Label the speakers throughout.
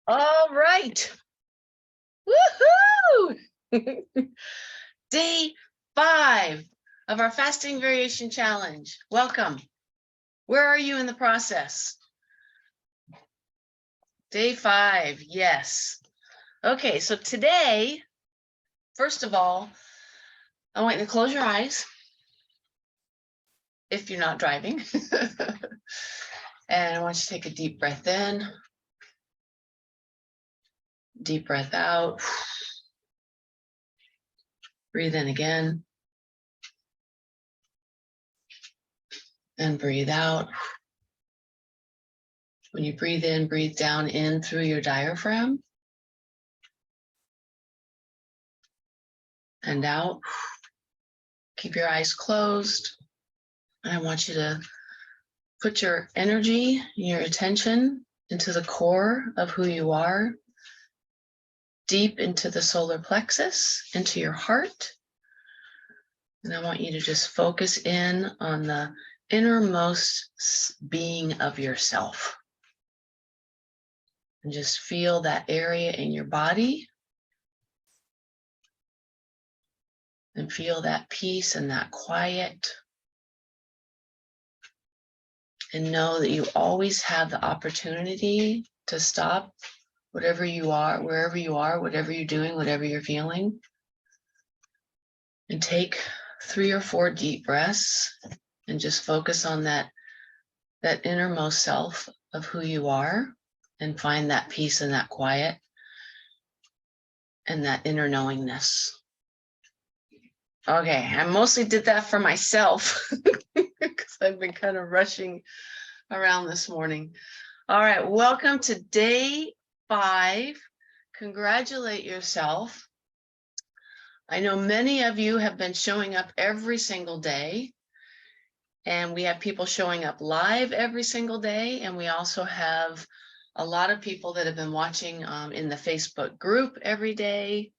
Speaker 1: All right. Woohoo! Day 5 of our fasting variation challenge. Welcome. Where are you in the process? Day 5, yes. Okay, so today, first of all, I want you to close your eyes if you're not driving. And I want you to take a deep breath in, deep breath out. Breathe in again. And breathe out. When you breathe in, breathe down in through your diaphragm. And out. Keep your eyes closed. And I want you to put your energy, your attention into the core of who you are, deep into the solar plexus, into your heart. And I want you to just focus in on the innermost being of yourself. And just feel that area in your body. And feel that peace and that quiet. And know that you always have the opportunity to stop whatever you are, wherever you are, whatever you're doing, whatever you're feeling. And take 3 or 4 deep breaths and just focus on that innermost self of who you are and find that peace and that quiet and that inner knowingness. Okay, I mostly did that for myself because I've been kind of rushing around this morning. All right, welcome to day 5. Congratulate yourself. I know many of you have been showing up every single day, and we have people showing up live every single day, and we also have a lot of people that have been watching in the Facebook group every day.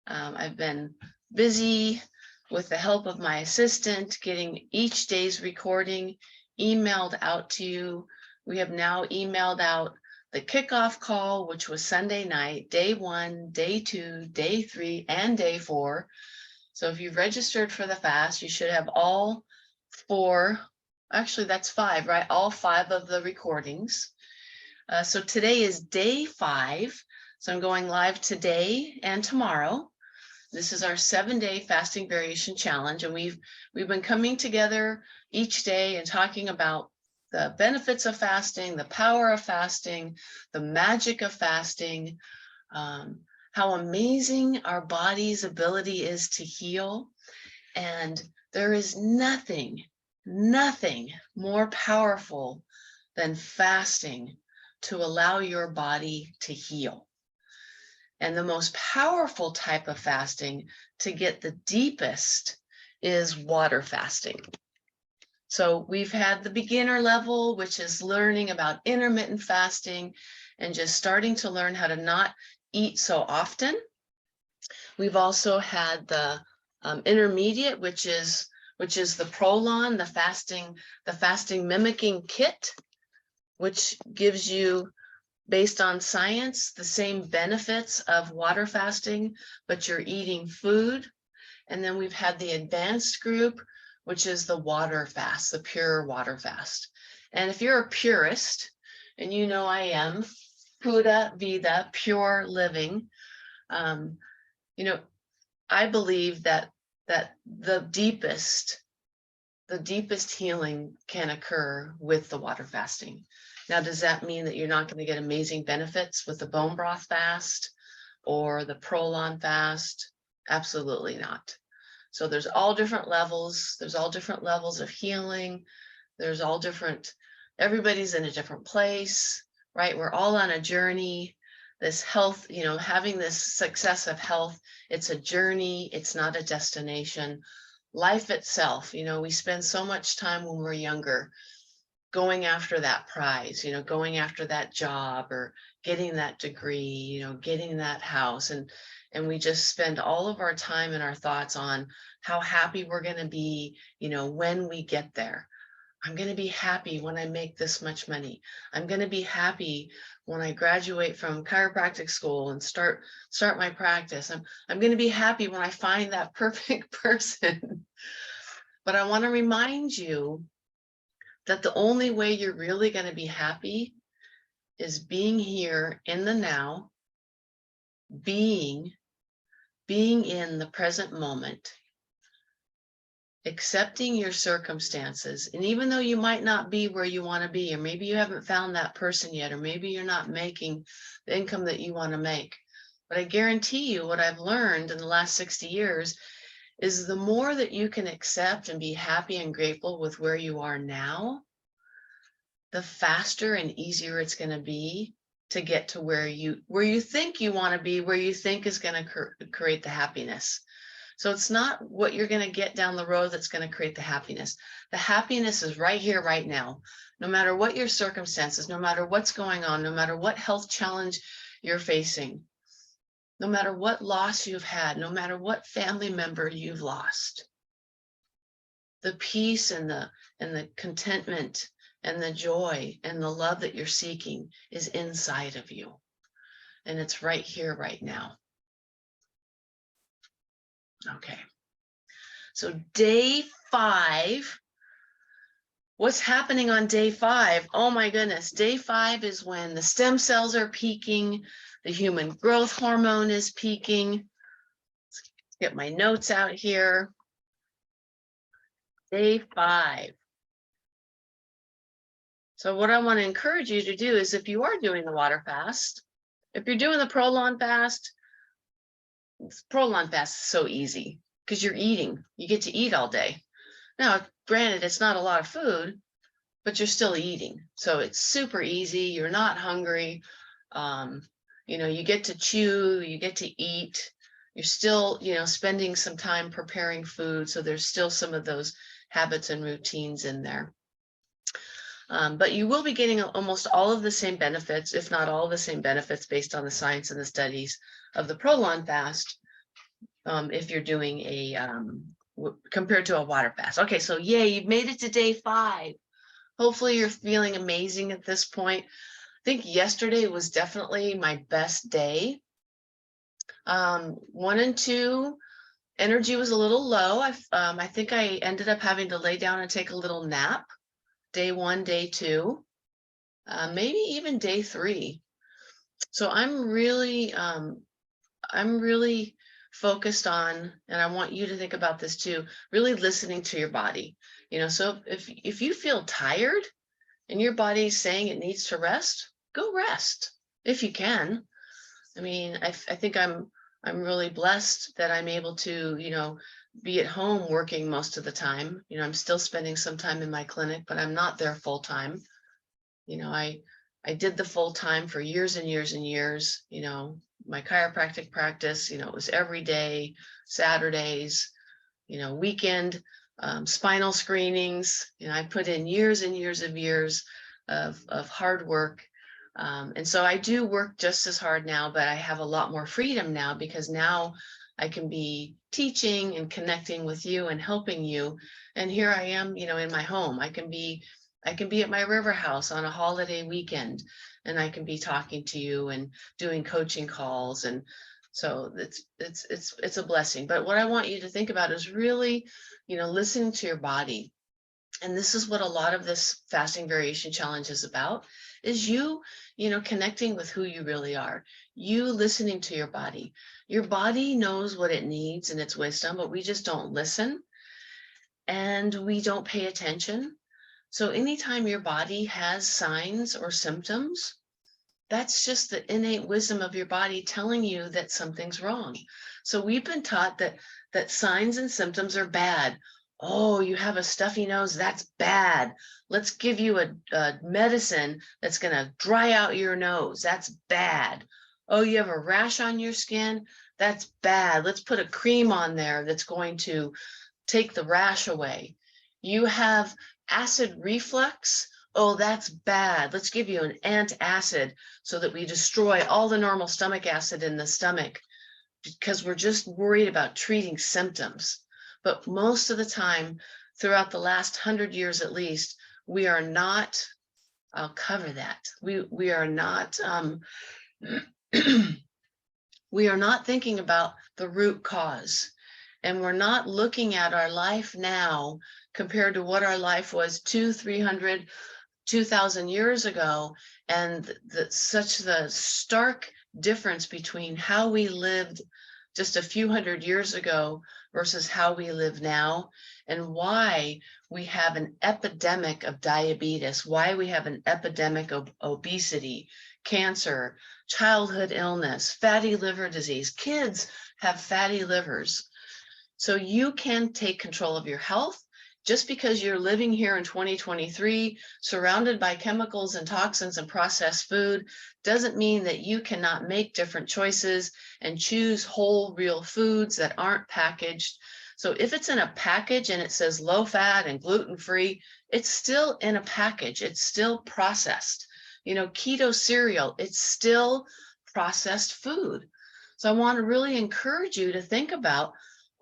Speaker 1: I've been busy with the help of my assistant, getting each day's recording emailed out to you. We have now emailed out the kickoff call, which was Sunday night, day 1, day 2, day 3, and day 4. So if you've registered for the fast, you should have all 4, actually that's 5, right? All 5 of the recordings. So today is day 5. So I'm going live today and tomorrow. This is our 7-day fasting variation challenge, and we've been coming together each day and talking about the benefits of fasting, the power of fasting, the magic of fasting, how amazing our body's ability is to heal. And there is nothing more powerful than fasting to allow your body to heal. And the most powerful type of fasting to get the deepest is water fasting. So we've had the beginner level, which is learning about intermittent fasting and just starting to learn how to not eat so often. We've also had the intermediate, which is the Prolon, the fasting mimicking kit, which gives you, based on science, the same benefits of water fasting, but you're eating food. And then we've had the advanced group, which is the water fast, the pure water fast. And if you're a purist, and you know I am, Pura Vida, pure living, you know, I believe that the deepest healing can occur with the water fasting. Now, does that mean that you're not going to get amazing benefits with the bone broth fast or the Prolon fast? Absolutely not. So there's all different levels. There's all different levels of healing. There's all different, everybody's in a different place, right? We're all on a journey. This health, you know, having this success of health, it's a journey. It's not a destination. Life itself, you know, we spend so much time when we're younger going after that prize, you know, going after that job or getting that degree, you know, getting that house. And we just spend all of our time and our thoughts on how happy we're going to be, you know, when we get there. I'm going to be happy when I make this much money. I'm going to be happy when I graduate from chiropractic school and start my practice. I'm going to be happy when I find that perfect person. But I want to remind you that the only way you're really going to be happy is being here in the now, being in the present moment, accepting your circumstances. And even though you might not be where you want to be, or maybe you haven't found that person yet, or maybe you're not making the income that you want to make, but I guarantee you what I've learned in the last 60 years is the more that you can accept and be happy and grateful with where you are now, the faster and easier it's going to be to get to where you think you want to be, where you think is going to create the happiness. So it's not what you're going to get down the road that's going to create the happiness. The happiness is right here, right now. No matter what your circumstances, no matter what's going on, no matter what health challenge you're facing, no matter what loss you've had, no matter what family member you've lost, the peace and the contentment and the joy and the love that you're seeking is inside of you. And it's right here, right now. Okay. So day 5, what's happening on day 5? Oh my goodness. Day 5 is when the stem cells are peaking. The human growth hormone is peaking. Let's get my notes out here. Day 5. So what I want to encourage you to do is, if you are doing the water fast, if you're doing the Prolon fast is so easy because you're eating. You get to eat all day. Now, granted, it's not a lot of food, but you're still eating. So it's super easy. You're not hungry. You get to chew, you get to eat. You're still, spending some time preparing food. So there's still some of those habits and routines in there. But you will be getting almost all of the same benefits, if not all of the same benefits, based on the science and the studies of the Prolon fast, if you're doing a, compared to a water fast. Okay, so yay, you've made it to day 5. Hopefully you're feeling amazing at this point. I think yesterday was definitely my best day. 1 and 2, energy was a little low. I think I ended up having to lay down and take a little nap. Day 1, day 2, maybe even day 3. So I'm really focused on, and I want you to think about this too, really listening to your body. So if you feel tired and your body's saying it needs to rest, go rest if you can. I mean, I think I'm really blessed that I'm able to, be at home working most of the time. I'm still spending some time in my clinic, but I'm not there full time. I did the full time for years and years and years. My chiropractic practice, it was every day, Saturdays, weekend, spinal screenings. I put in years and years of hard work. And so I do work just as hard now, but I have a lot more freedom now, because now I can be teaching and connecting with you and helping you. And here I am, in my home. I can be at my river house on a holiday weekend, and I can be talking to you and doing coaching calls. And so it's a blessing. But what I want you to think about is really, listening to your body. And this is what a lot of this fasting variation challenge is about, is you connecting with who you really are, you listening to your body. Your body knows what it needs and its wisdom, but we just don't listen and we don't pay attention. So anytime your body has signs or symptoms, that's just the innate wisdom of your body telling you that something's wrong. So we've been taught that signs and symptoms are bad. Oh, you have a stuffy nose, that's bad. Let's give you a medicine that's going to dry out your nose. That's bad. Oh, you have a rash on your skin, that's bad. Let's put a cream on there that's going to take the rash away. You have acid reflux. Oh, that's bad. Let's give you an antacid so that we destroy all the normal stomach acid in the stomach, because we're just worried about treating symptoms. But most of the time, throughout the last 100 years at least, we are not, I'll cover that. We are not, we are not thinking about the root cause, and we're not looking at our life now compared to what our life was 200, 300, 2,000 years ago, and such the stark difference between how we lived just a few hundred years ago versus how we live now, and why we have an epidemic of diabetes, why we have an epidemic of obesity, cancer, childhood illness, fatty liver disease. Kids have fatty livers. So you can take control of your health. Just because you're living here in 2023, surrounded by chemicals and toxins and processed food, doesn't mean that you cannot make different choices and choose whole, real foods that aren't packaged. So if it's in a package and it says low fat and gluten-free, it's still in a package. It's still processed. You know, keto cereal, it's still processed food. So I want to really encourage you to think about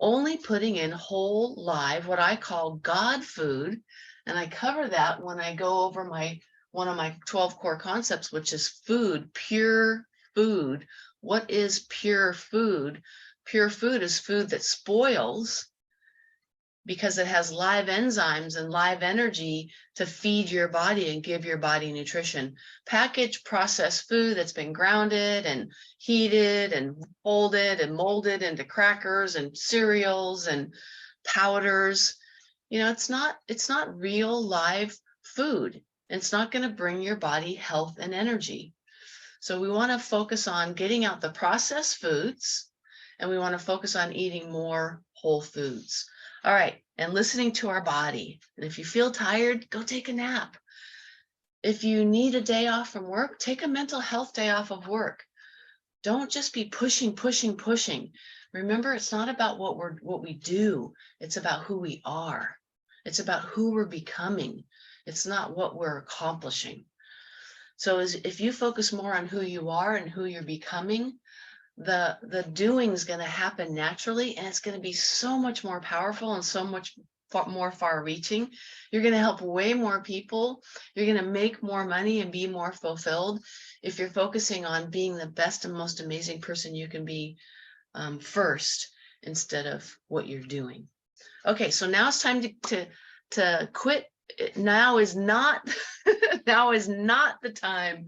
Speaker 1: only putting in whole, live, what I call God food. And I cover that when I go over one of my 12 core concepts, which is food, pure food. What is pure food? Pure food is food that spoils because it has live enzymes and live energy to feed your body and give your body nutrition. Packaged processed food that's been grounded and heated and folded and molded into crackers and cereals and powders, you know, it's not real live food. It's not going to bring your body health and energy. So we want to focus on getting out the processed foods, and we want to focus on eating more whole foods. All right, and listening to our body. And if you feel tired, go take a nap. If you need a day off from work, take a mental health day off of work. Don't just be pushing. Remember, it's not about what we do. It's about who we are. It's about who we're becoming. It's not what we're accomplishing. So if you focus more on who you are and who you're becoming, the doing is going to happen naturally, and it's going to be so much more powerful and so much more far-reaching. You're going to help way more people. You're going to make more money and be more fulfilled if you're focusing on being the best and most amazing person you can be first, instead of what you're doing. Okay, so now it's time to quit. Now is not now is not the time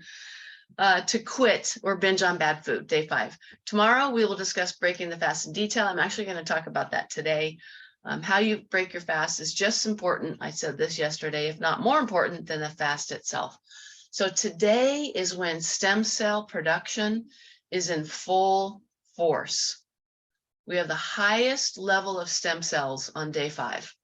Speaker 1: to quit or binge on bad food. Day 5. Tomorrow we will discuss breaking the fast in detail. I'm actually going to talk about that today. How you break your fast is just important. I said this yesterday, if not more important than the fast itself. So today is when stem cell production is in full force. We have the highest level of stem cells on day 5.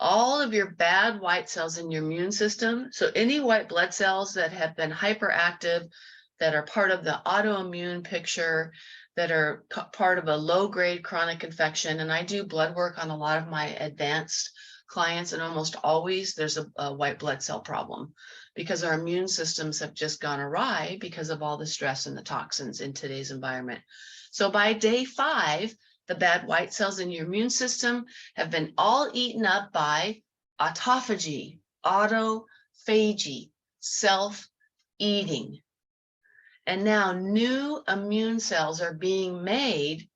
Speaker 1: All of your bad white cells in your immune system, so any white blood cells that have been hyperactive, that are part of the autoimmune picture, that are part of a low-grade chronic infection, and I do blood work on a lot of my advanced clients, and almost always there's a white blood cell problem because our immune systems have just gone awry because of all the stress and the toxins in today's environment. So by day 5, the bad white cells in your immune system have been all eaten up by autophagy, self-eating. And now new immune cells are being made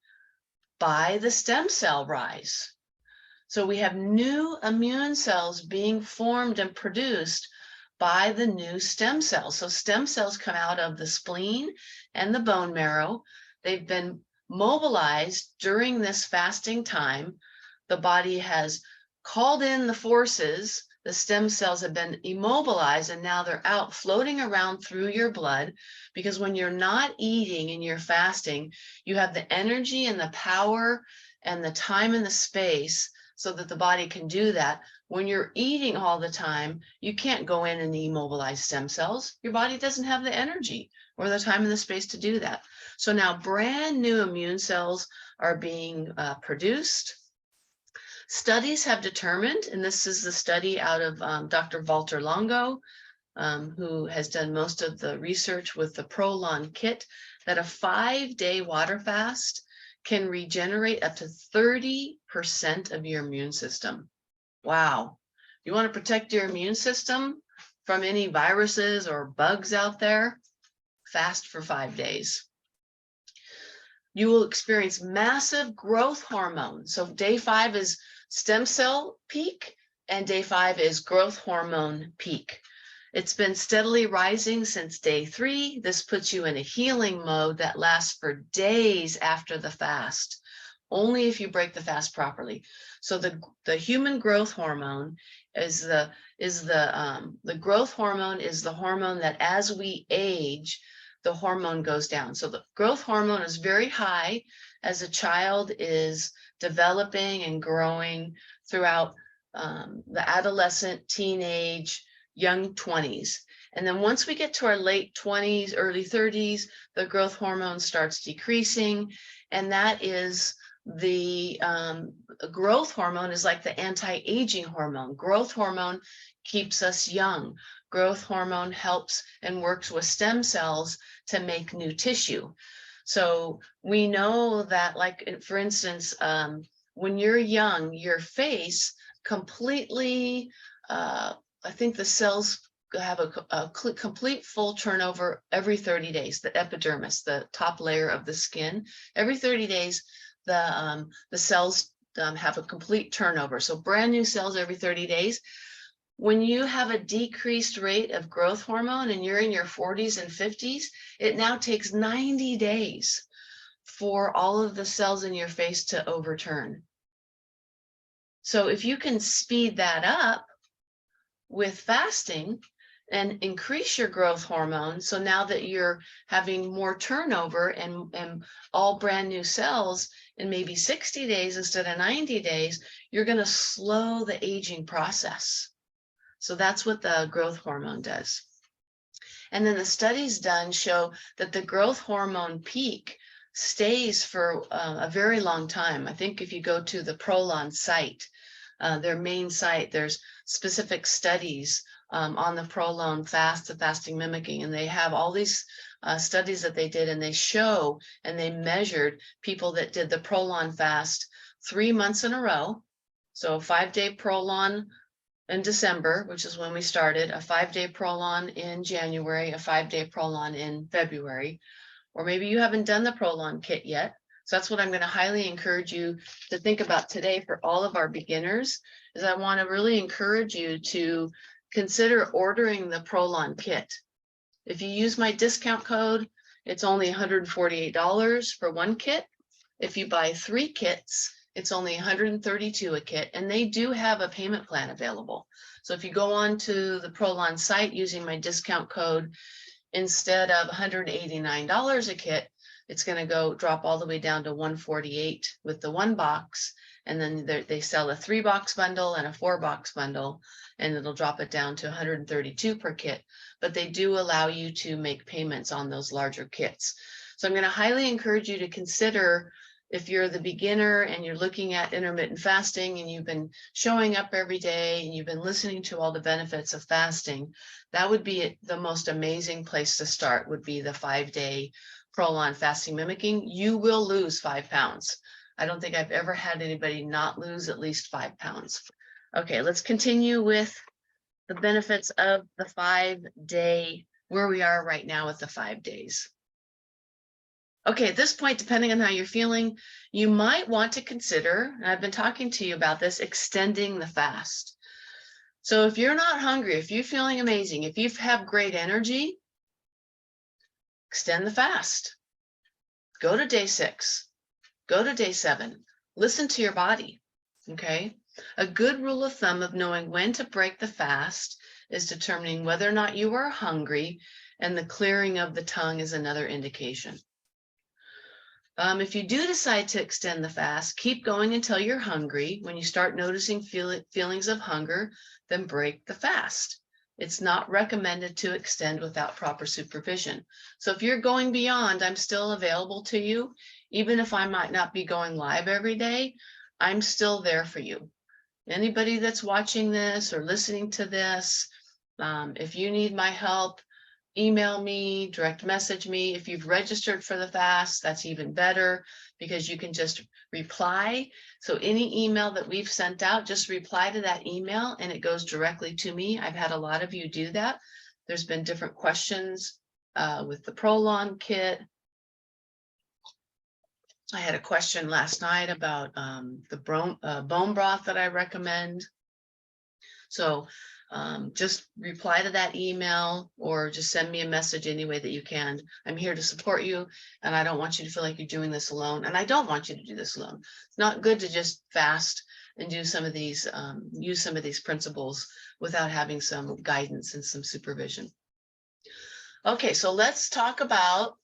Speaker 1: by the stem cell rise. So we have new immune cells being formed and produced by the new stem cells. So stem cells come out of the spleen and the bone marrow. They've been mobilized during this fasting time. The body has called in the forces. The stem cells have been immobilized, and now they're out floating around through your blood, because when you're not eating and you're fasting, you have the energy and the power and the time and the space so that the body can do that. When you're eating all the time, you can't go in and immobilize stem cells. Your body doesn't have the energy or the time and the space to do that. So now brand new immune cells are being produced. Studies have determined, and this is the study out of Dr. Walter Longo, who has done most of the research with the Prolon Kit, that a 5-day water fast can regenerate up to 30% of your immune system. Wow, You want to protect your immune system from any viruses or bugs out there? Fast for 5 days. You will experience massive growth hormone. So day 5 is stem cell peak, and day 5 is growth hormone peak. It's been steadily rising since day 3. This puts you in a healing mode that lasts for days after the fast, only if you break the fast properly. So the human growth hormone is the growth hormone is the hormone that as we age, the hormone goes down. So the growth hormone is very high as a child is developing and growing throughout the adolescent, teenage, young 20s. And then once we get to our late 20s, early 30s, the growth hormone starts decreasing. And that is the growth hormone is like the anti-aging hormone. Growth hormone keeps us young. Growth hormone helps and works with stem cells to make new tissue. So we know that, like, for instance, when you're young, your face completely, I think the cells have a complete full turnover every 30 days, the epidermis, the top layer of the skin. Every 30 days, the cells have a complete turnover. So brand new cells every 30 days. When you have a decreased rate of growth hormone and you're in your 40s and 50s, it now takes 90 days for all of the cells in your face to overturn. So if you can speed that up with fasting and increase your growth hormone, so now that you're having more turnover and all brand new cells in maybe 60 days instead of 90 days, you're going to slow the aging process. So that's what the growth hormone does. And then the studies done show that the growth hormone peak stays for a very long time. I think if you go to the Prolon site, their main site, there's specific studies on the Prolon fast, the fasting mimicking, and they have all these studies that they did, and they show and they measured people that did the Prolon fast 3 months in a row. So a 5-day Prolon in December, which is when we started, a 5-day Prolon in January, a 5-day Prolon in February, or maybe you haven't done the Prolon kit yet. So that's what I'm going to highly encourage you to think about today for all of our beginners, is I want to really encourage you to consider ordering the Prolon kit. If you use my discount code, it's only $148 for one kit. If you buy 3 kits, it's only $132 a kit, and they do have a payment plan available. So if you go on to the Prolon site using my discount code, instead of $189 a kit, it's going to go drop all the way down to $148 with the 1 box. And then they sell a 3-box bundle and a 4-box bundle, and it'll drop it down to $132 per kit. But they do allow you to make payments on those larger kits. So I'm going to highly encourage you to consider, if you're the beginner and you're looking at intermittent fasting and you've been showing up every day and you've been listening to all the benefits of fasting, that would be the most amazing place to start, would be the 5-day Prolon fasting mimicking. You will lose 5 pounds. I don't think I've ever had anybody not lose at least 5 pounds. Okay, let's continue with the benefits of the 5-day, where we are right now with the 5 days. Okay, at this point, depending on how you're feeling, you might want to consider, and I've been talking to you about this, extending the fast. So if you're not hungry, if you're feeling amazing, if you have great energy, extend the fast. Go to day 6, go to day 7, listen to your body, okay? A good rule of thumb of knowing when to break the fast is determining whether or not you are hungry, and the clearing of the tongue is another indication. If you do decide to extend the fast, keep going until you're hungry. When you start noticing feelings of hunger, then break the fast. It's not recommended to extend without proper supervision. So if you're going beyond, I'm still available to you. Even if I might not be going live every day, I'm still there for you. Anybody that's watching this or listening to this, if you need my help, email me, direct message me. If you've registered for the fast, that's even better because you can just reply. So any email that we've sent out, just reply to that email and it goes directly to me. I've had a lot of you do that. There's been different questions with the Prolon Kit. I had a question last night about the bone broth that I recommend. So just reply to that email or just send me a message any way that you can. I'm here to support you and I don't want you to feel like you're doing this alone. And I don't want you to do this alone. It's not good to just fast and do some of these, use some of these principles without having some guidance and some supervision. Okay, so let's talk about,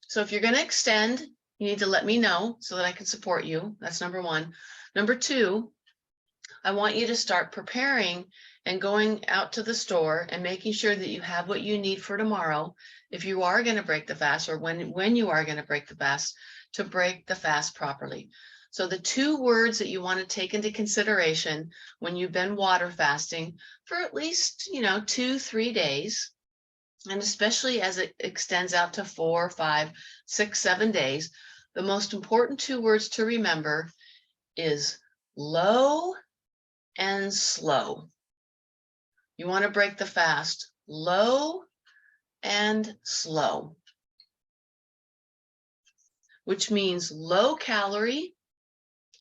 Speaker 1: so if you're going to extend, you need to let me know so that I can support you. That's number one. Number two, I want you to start preparing and going out to the store and making sure that you have what you need for tomorrow. If you are going to break the fast or when you are going to break the fast, to break the fast properly. So the 2 words that you want to take into consideration when you've been water fasting for at least, 2-3 days, and especially as it extends out to 4, 5, 6, 7 days, the most important 2 words to remember is low and slow. You want to break the fast low and slow, which means low calorie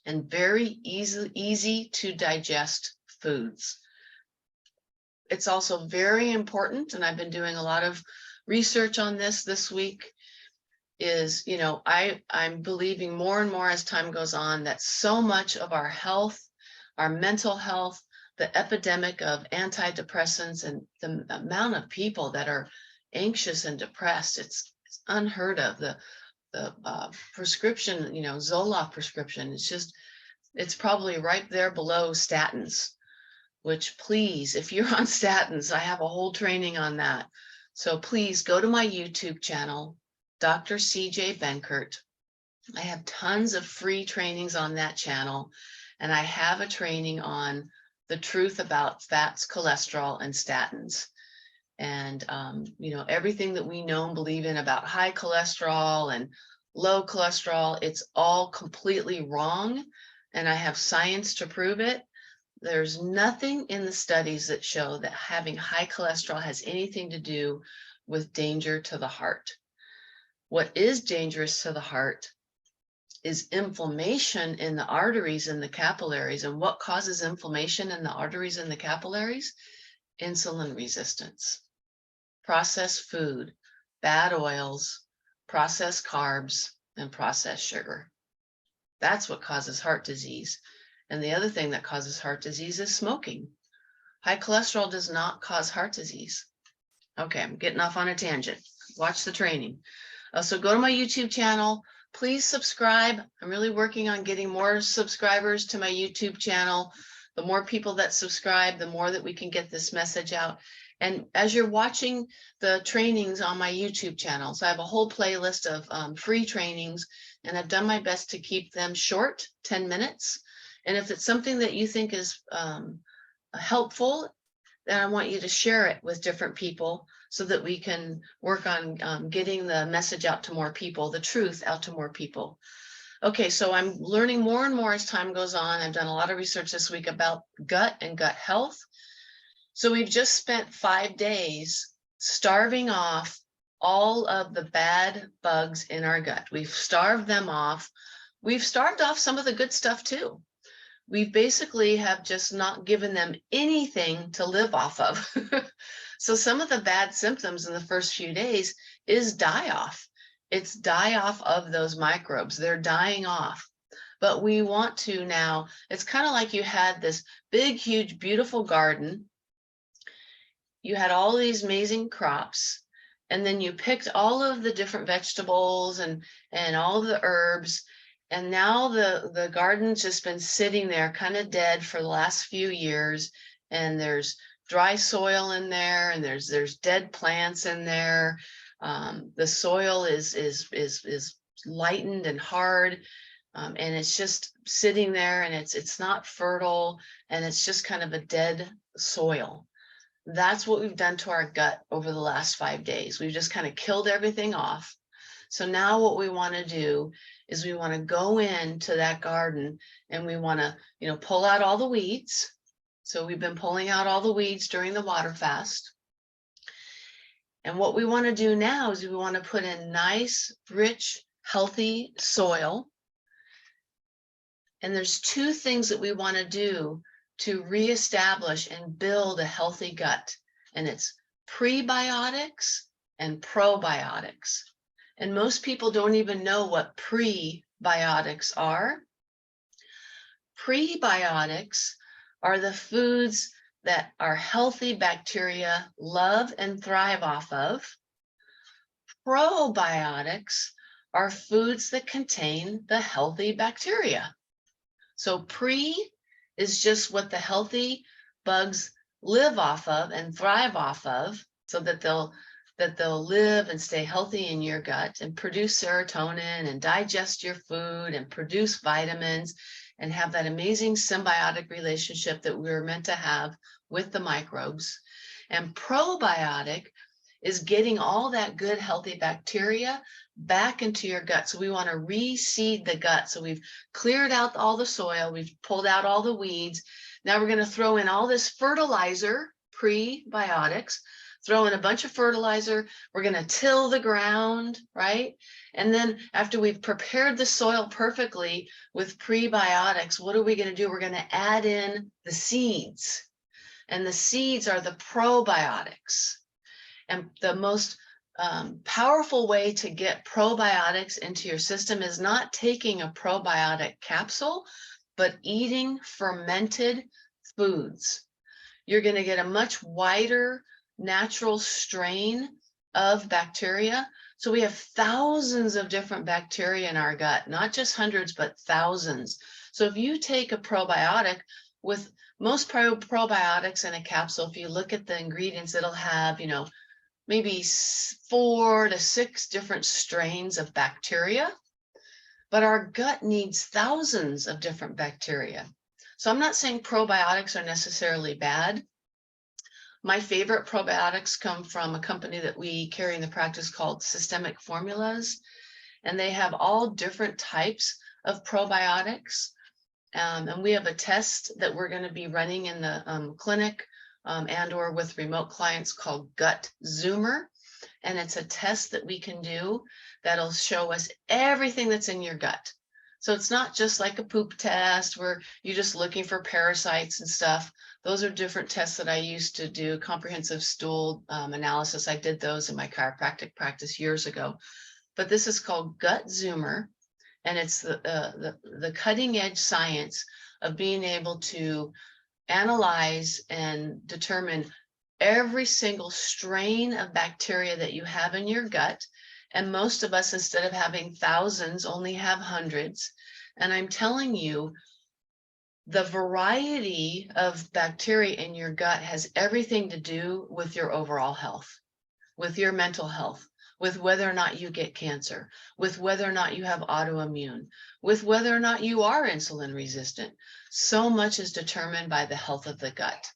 Speaker 1: and very easy to digest foods. It's also very important, and I've been doing a lot of research on this week, is, I'm believing more and more as time goes on that so much of our health, our mental health, the epidemic of antidepressants and the amount of people that are anxious and depressed, it's unheard of. The prescription, Zoloft prescription, it's probably right there below statins, which please, if you're on statins, I have a whole training on that. So please go to my YouTube channel, Dr. CJ Benkert. I have tons of free trainings on that channel. And I have a training on the truth about fats, cholesterol, and statins. And, everything that we know and believe in about high cholesterol and low cholesterol, it's all completely wrong. And I have science to prove it. There's nothing in the studies that show that having high cholesterol has anything to do with danger to the heart. What is dangerous to the heart is inflammation in the arteries and the capillaries. And what causes inflammation in the arteries and the capillaries? Insulin resistance, processed food, bad oils, processed carbs, and processed sugar. That's what causes heart disease. And the other thing that causes heart disease is smoking. High cholesterol does not cause heart disease. Okay, I'm getting off on a tangent. Watch the training. So go to my YouTube channel. Please subscribe. I'm really working on getting more subscribers to my YouTube channel. The more people that subscribe, the more that we can get this message out. And as you're watching the trainings on my YouTube channel, so I have a whole playlist of free trainings, and I've done my best to keep them short, 10 minutes. And if it's something that you think is helpful, then I want you to share it with different people so that we can work on getting the message out to more people, the truth out to more people. Okay, so I'm learning more and more as time goes on. I've done a lot of research this week about gut and gut health. So we've just spent 5 days starving off all of the bad bugs in our gut. We've starved them off. We've starved off some of the good stuff too. We basically have just not given them anything to live off of. So some of the bad symptoms in the first few days is die-off. It's die-off of those microbes. They're dying off. But we want to now, it's kind of like you had this big, huge, beautiful garden. You had all these amazing crops, and then you picked all of the different vegetables and all the herbs. And now the garden's just been sitting there kind of dead for the last few years. And there's dry soil in there, and there's dead plants in there. The soil is lightened and hard, and it's just sitting there, and it's not fertile, and it's just kind of a dead soil. That's what we've done to our gut over the last 5 days. We've just kind of killed everything off. So now what we want to do is we want to go into that garden and we want to, pull out all the weeds. So we've been pulling out all the weeds during the water fast. And what we want to do now is we want to put in nice, rich, healthy soil. And there's 2 things that we want to do to reestablish and build a healthy gut. And it's prebiotics and probiotics. And most people don't even know what prebiotics are. Prebiotics are the foods that our healthy bacteria love and thrive off of. Probiotics are foods that contain the healthy bacteria. So pre is just what the healthy bugs live off of and thrive off of, so that they'll live and stay healthy in your gut and produce serotonin and digest your food and produce vitamins and have that amazing symbiotic relationship that we were meant to have with the microbes. And probiotic is getting all that good healthy bacteria back into your gut. So we want to reseed the gut. So we've cleared out all the soil, we've pulled out all the weeds. Now we're going to throw in all this fertilizer, prebiotics, throw in a bunch of fertilizer. We're going to till the ground, right? And then after we've prepared the soil perfectly with prebiotics, what are we going to do? We're going to add in the seeds. And the seeds are the probiotics. And the most powerful way to get probiotics into your system is not taking a probiotic capsule, but eating fermented foods. You're going to get a much wider natural strain of bacteria. So we have thousands of different bacteria in our gut, not just hundreds, but thousands. So if you take a probiotic, with most probiotics in a capsule, if you look at the ingredients, it'll have, maybe 4 to 6 different strains of bacteria, but our gut needs thousands of different bacteria. So I'm not saying probiotics are necessarily bad. My favorite probiotics come from a company that we carry in the practice called Systemic Formulas, and they have all different types of probiotics. And we have a test that we're going to be running in the clinic and or with remote clients called Gut Zoomer. And it's a test that we can do that'll show us everything that's in your gut. So it's not just like a poop test where you're just looking for parasites and stuff. Those are different tests that I used to do, comprehensive stool analysis. I did those in my chiropractic practice years ago. But this is called Gut Zoomer. And it's the cutting edge science of being able to analyze and determine every single strain of bacteria that you have in your gut. And most of us, instead of having thousands, only have hundreds. And I'm telling you, the variety of bacteria in your gut has everything to do with your overall health, with your mental health, with whether or not you get cancer, with whether or not you have autoimmune, with whether or not you are insulin resistant. So much is determined by the health of the gut.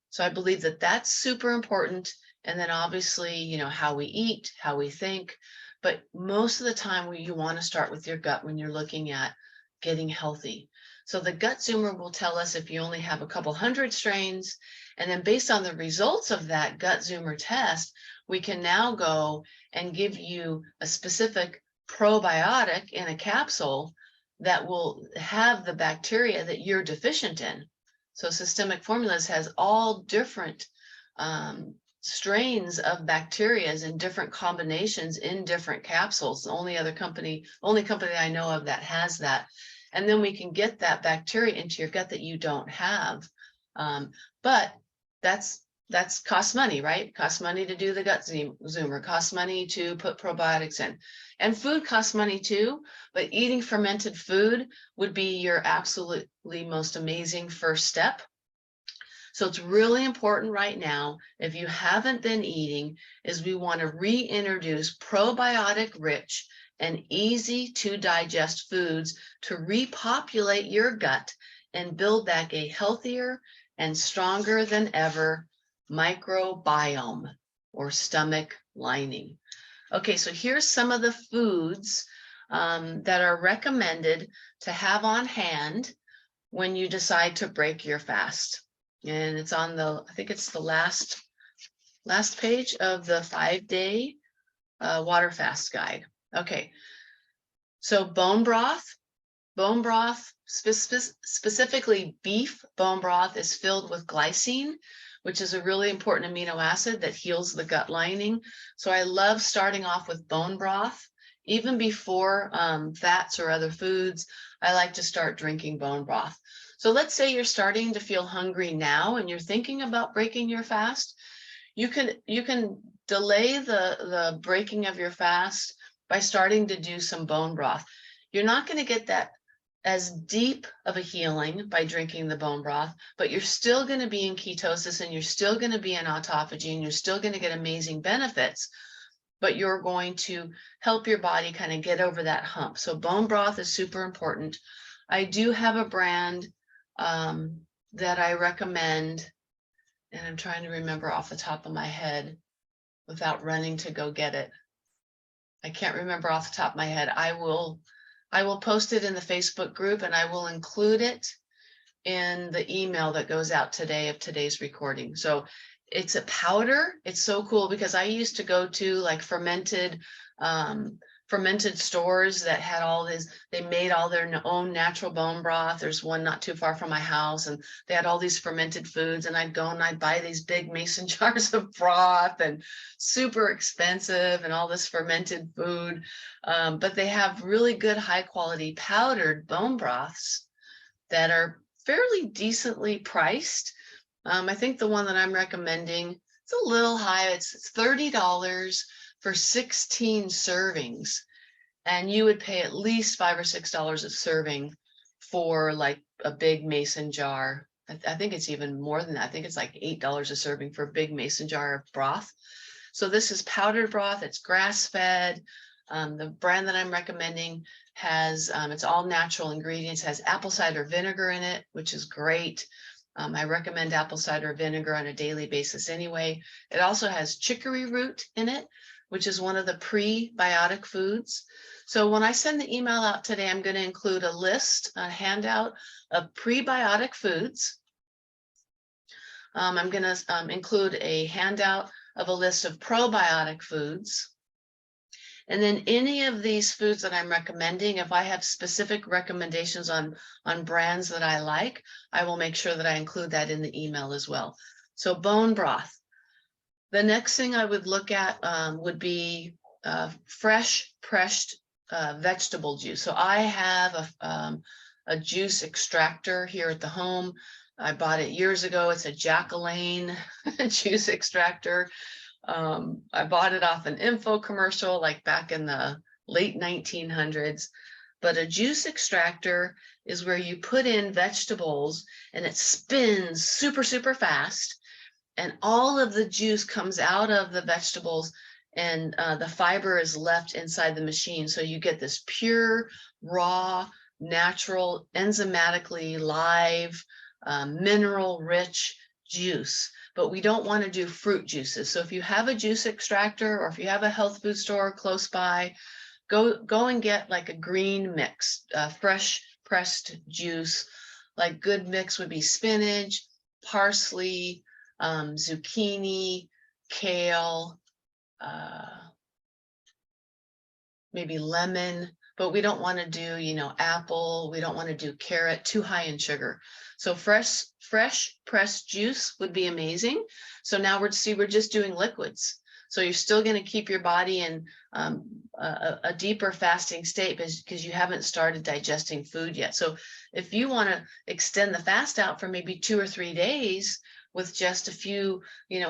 Speaker 1: So I believe that that's super important. And then obviously, how we eat, how we think, but most of the time you want to start with your gut when you're looking at getting healthy. So the Gut Zoomer will tell us if you only have a couple hundred strains, and then based on the results of that Gut Zoomer test, we can now go and give you a specific probiotic in a capsule that will have the bacteria that you're deficient in. So Systemic Formulas has all different strains of bacteria in different combinations in different capsules. The only company I know of that has that. And then we can get that bacteria into your gut that you don't have. But that's costs money, right? Costs money to do the Gut Zoomer, costs money to put probiotics in. And food costs money too, but eating fermented food would be your absolutely most amazing first step. So it's really important right now, if you haven't been eating, is we want to reintroduce probiotic rich and easy to digest foods to repopulate your gut and build back a healthier and stronger than ever microbiome or stomach lining. Okay, so here's some of the foods that are recommended to have on hand when you decide to break your fast. And it's on the, I think it's the last page of the 5-day water fast guide. Okay, so bone broth, specifically beef bone broth, is filled with glycine, which is a really important amino acid that heals the gut lining. So I love starting off with bone broth. Even before fats or other foods, I like to start drinking bone broth. So let's say you're starting to feel hungry now and you're thinking about breaking your fast. You can delay the breaking of your fast by starting to do some bone broth. You're not going to get that as deep of a healing by drinking the bone broth, but you're still going to be in ketosis and you're still going to be in autophagy and you're still going to get amazing benefits, but you're going to help your body kind of get over that hump. So bone broth is super important. I do have a brand that I recommend, and I'm trying to remember off the top of my head without running to go get it. I can't remember off the top of my head. I will post it in the Facebook group, and I will include it in the email that goes out today of today's recording. So it's a powder. It's so cool because I used to go to like fermented stores that had all this, they made all their own natural bone broth. There's one not too far from my house, and they had all these fermented foods, and I'd go and I'd buy these big mason jars of broth, and super expensive and all this fermented food. But they have really good high quality powdered bone broths that are fairly decently priced. I think the one that I'm recommending, it's a little high. It's $30 for 16 servings, and you would pay at least $5 or $6 a serving for like a big mason jar. I think it's even more than that. I think it's like $8 a serving for a big mason jar of broth. So this is powdered broth. It's grass-fed. The brand that I'm recommending has, it's all natural ingredients, has apple cider vinegar in it, which is great. I recommend apple cider vinegar on a daily basis anyway. It also has chicory root in it, which is one of the prebiotic foods. So when I send the email out today, I'm going to include a list, a handout of prebiotic foods. I'm going to include a handout of a list of probiotic foods. And then any of these foods that I'm recommending, if I have specific recommendations on brands that I like, I will make sure that I include that in the email as well. So bone broth. The next thing I would look at would be fresh pressed vegetable juice. So I have a juice extractor here at the home. I bought it years ago. It's a Jacqueline juice extractor. I bought it off an info commercial like back in the late 1900s. But a juice extractor is where you put in vegetables and it spins super, super fast. And all of the juice comes out of the vegetables, and the fiber is left inside the machine. So you get this pure, raw, natural, enzymatically live, mineral-rich juice. But we don't want to do fruit juices. So if you have a juice extractor, or if you have a health food store close by, go and get like a green mix, fresh pressed juice. Like good mix would be spinach, parsley, zucchini, kale, maybe lemon, but we don't want to do, apple. We don't want to do carrot, too high in sugar. So fresh pressed juice would be amazing. So now we're just doing liquids. So you're still going to keep your body in a deeper fasting state because you haven't started digesting food yet. So if you want to extend the fast out for maybe 2 or 3 days with just a few,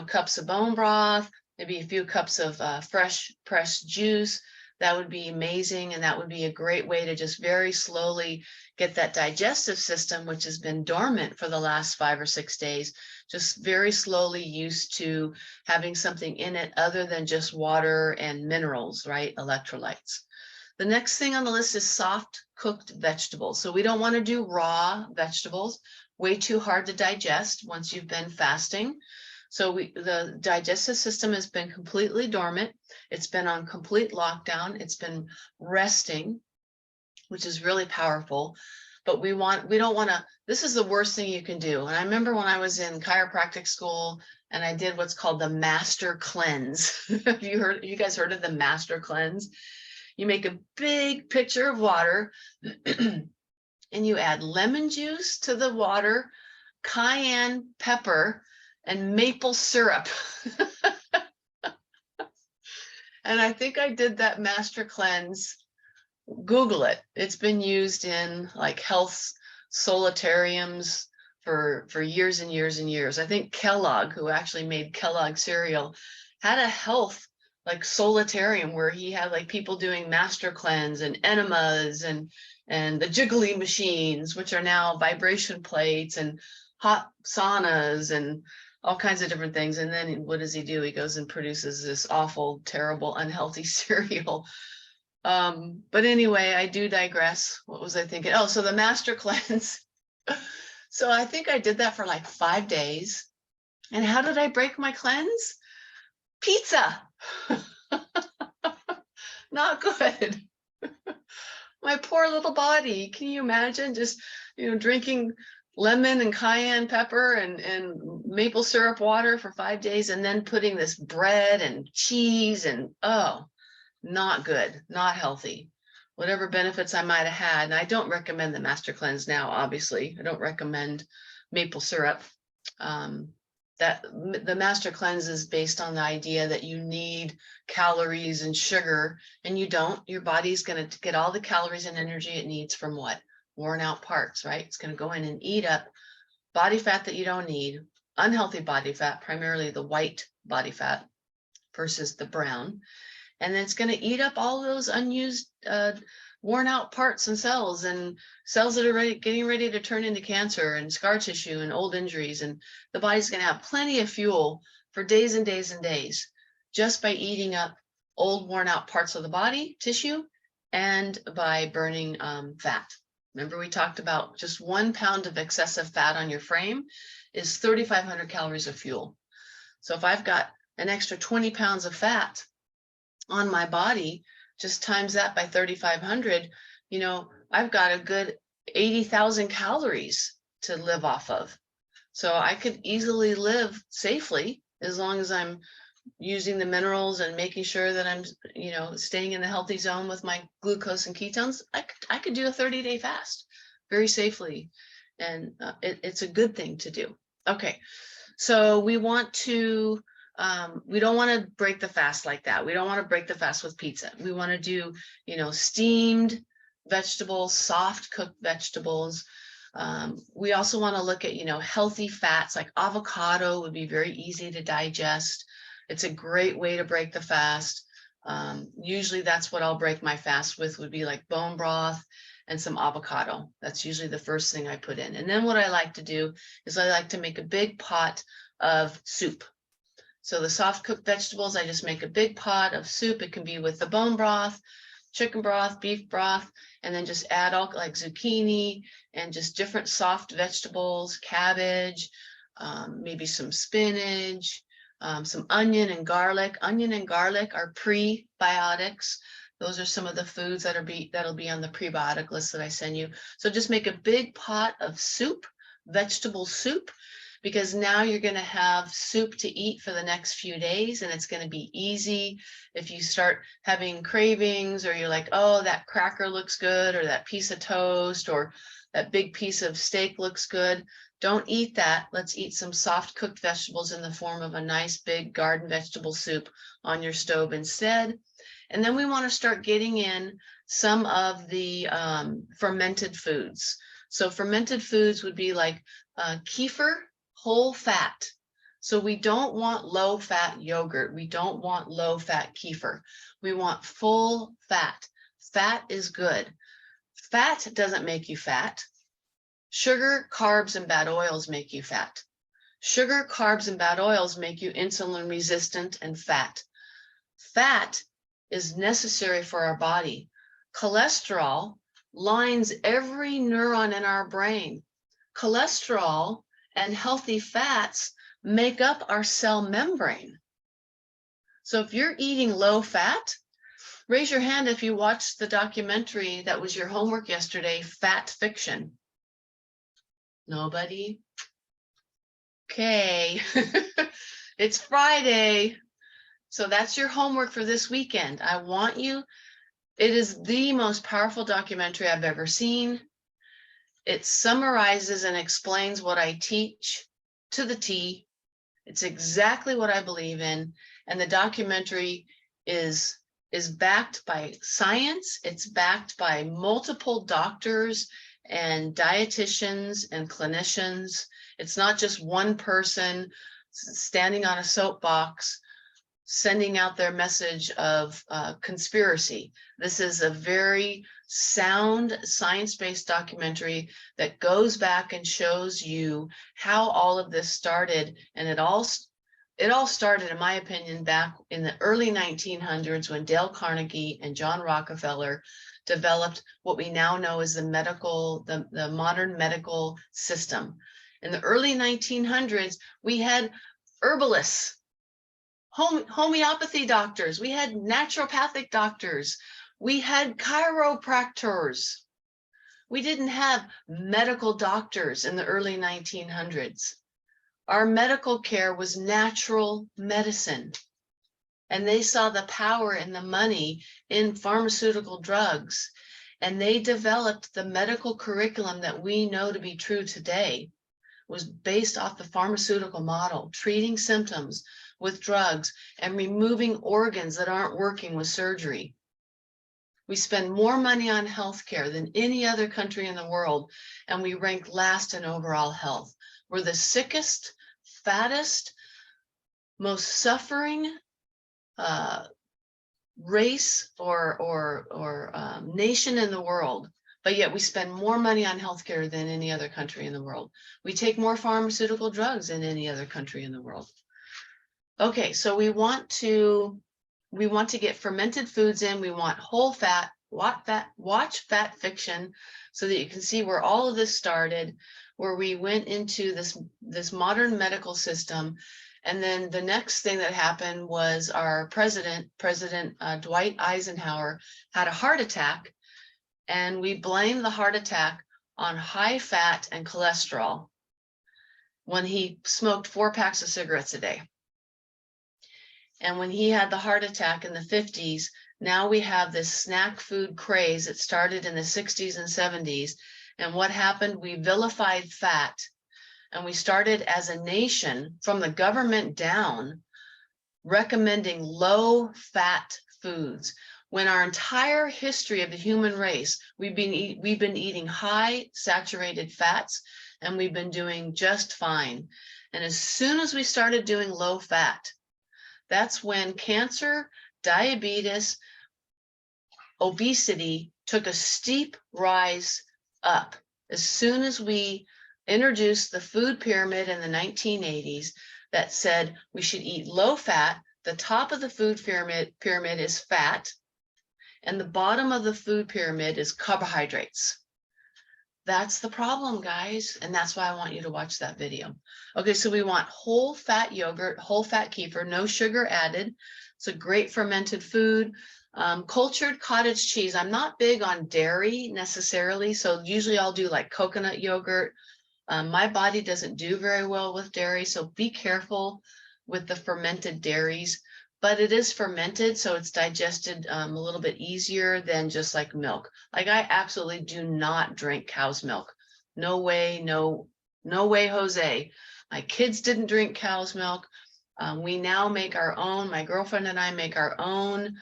Speaker 1: cups of bone broth, maybe a few cups of fresh pressed juice, that would be amazing. And that would be a great way to just very slowly get that digestive system, which has been dormant for the last 5 or 6 days, just very slowly used to having something in it other than just water and minerals, right? Electrolytes. The next thing on the list is soft cooked vegetables. So we don't want to do raw vegetables, way too hard to digest once you've been fasting. So the digestive system has been completely dormant. It's been on complete lockdown. It's been resting, which is really powerful. But we don't want to, this is the worst thing you can do. And I remember when I was in chiropractic school and I did what's called the master cleanse. Have you guys heard of the master cleanse? You make a big pitcher of water and you add lemon juice to the water, cayenne pepper, and maple syrup. And I think I did that master cleanse. Google it. It's been used in like health solitariums for years and years and years. I think Kellogg, who actually made Kellogg cereal, had a health like solitarium where he had like people doing master cleanse and enemas and the jiggly machines, which are now vibration plates and hot saunas and all kinds of different things. And then what does he do? He goes and produces this awful, terrible, unhealthy cereal. But anyway, I do digress. What was I thinking? Oh, so the master cleanse. So I think I did that for like 5 days. And how did I break my cleanse? Pizza. Not good. My poor little body. Can you imagine just, drinking lemon and cayenne pepper and maple syrup water for 5 days and then putting this bread and cheese and, oh, not good, not healthy. Whatever benefits I might have had. And I don't recommend the master cleanse now, obviously. I don't recommend maple syrup. That the master cleanse is based on the idea that you need calories and sugar, and you don't. Your body's going to get all the calories and energy it needs from what? Worn out parts, right? It's going to go in and eat up body fat that you don't need, unhealthy body fat, primarily the white body fat versus the brown. And then it's going to eat up all those unused, worn out parts and cells that are getting ready to turn into cancer and scar tissue and old injuries. And the body's going to have plenty of fuel for days and days and days just by eating up old worn out parts of the body tissue and by burning fat. Remember, we talked about just 1 pound of excessive fat on your frame is 3,500 calories of fuel. So if I've got an extra 20 pounds of fat on my body, just times that by 3,500, I've got a good 80,000 calories to live off of. So I could easily live safely as long as I'm using the minerals and making sure that I'm, staying in the healthy zone with my glucose and ketones. I could do a 30-day fast very safely. And it's a good thing to do. Okay. So we want to, we don't want to break the fast like that. We don't want to break the fast with pizza. We want to do, steamed vegetables, soft cooked vegetables. We also want to look at, healthy fats like avocado would be very easy to digest. It's a great way to break the fast. Usually that's what I'll break my fast with, would be like bone broth and some avocado. That's usually the first thing I put in. And then what I like to do is I like to make a big pot of soup. So the soft cooked vegetables, I just make a big pot of soup. It can be with the bone broth, chicken broth, beef broth, and then just add all like zucchini and just different soft vegetables, cabbage, maybe some spinach, some onion and garlic. Onion and garlic are prebiotics. Those are some of the foods that'll be on the prebiotic list that I send you. So just make a big pot of soup, vegetable soup, because now you're going to have soup to eat for the next few days, and it's going to be easy. If you start having cravings, or you're like, oh, that cracker looks good, or that piece of toast, or that big piece of steak looks good, don't eat that. Let's eat some soft cooked vegetables in the form of a nice big garden vegetable soup on your stove instead. And then we want to start getting in some of the fermented foods. So fermented foods would be like kefir, whole fat. So we don't want low fat yogurt. We don't want low fat kefir. We want full fat. Fat is good. Fat doesn't make you fat. Sugar, carbs, and bad oils make you fat. Sugar, carbs, and bad oils make you insulin resistant and fat. Fat is necessary for our body. Cholesterol lines every neuron in our brain. Cholesterol and healthy fats make up our cell membrane. So if you're eating low fat, raise your hand if you watched the documentary that was your homework yesterday, Fat Fiction. Nobody? Okay. It's Friday. So that's your homework for this weekend. I want you, it is the most powerful documentary I've ever seen. It summarizes and explains what I teach to the T. It's exactly what I believe in. And the documentary is backed by science. It's backed by multiple doctors and dietitians and clinicians. It's not just one person standing on a soapbox sending out their message of conspiracy. This is a very sound science-based documentary that goes back and shows you how all of this started. And it all started, in my opinion, back in the early 1900s when Dale Carnegie and John Rockefeller developed what we now know as the modern medical system. In the early 1900s, we had herbalists, homeopathy doctors, we had naturopathic doctors, we had chiropractors. We didn't have medical doctors in the early 1900s. Our medical care was natural medicine. And they saw the power and the money in pharmaceutical drugs. And they developed the medical curriculum that we know to be true today, was based off the pharmaceutical model, treating symptoms with drugs and removing organs that aren't working with surgery. We spend more money on healthcare than any other country in the world, and we rank last in overall health. We're the sickest, fattest, most suffering race or nation in the world, but yet we spend more money on healthcare than any other country in the world. We take more pharmaceutical drugs than any other country in the world. Okay, so we want to get fermented foods in. We want whole fat. Watch Fat Fiction so that you can see where all of this started, where we went into this modern medical system. And then the next thing that happened was our President Dwight Eisenhower had a heart attack, and we blamed the heart attack on high fat and cholesterol when he smoked 4 packs of cigarettes a day. And when he had the heart attack in the 50s, now we have this snack food craze that started in the 60s and 70s. And what happened? We vilified fat. And we started as a nation from the government down recommending low fat foods. When our entire history of the human race, we've been eating high saturated fats, and we've been doing just fine. And as soon as we started doing low fat, that's when cancer, diabetes, obesity took a steep rise up. As soon as we introduced the food pyramid in the 1980s that said we should eat low fat, the top of the food pyramid is fat, and the bottom of the food pyramid is carbohydrates. That's the problem, guys, and that's why I want you to watch that video. Okay, so we want whole fat yogurt, whole fat kefir, no sugar added. It's a great fermented food. Cultured cottage cheese. I'm not big on dairy necessarily, so usually I'll do like coconut yogurt. My body doesn't do very well with dairy, so be careful with the fermented dairies. But it is fermented, so it's digested a little bit easier than just like milk. Like I absolutely do not drink cow's milk. No way, no way, Jose. My kids didn't drink cow's milk. We now make our own. My girlfriend and I make our own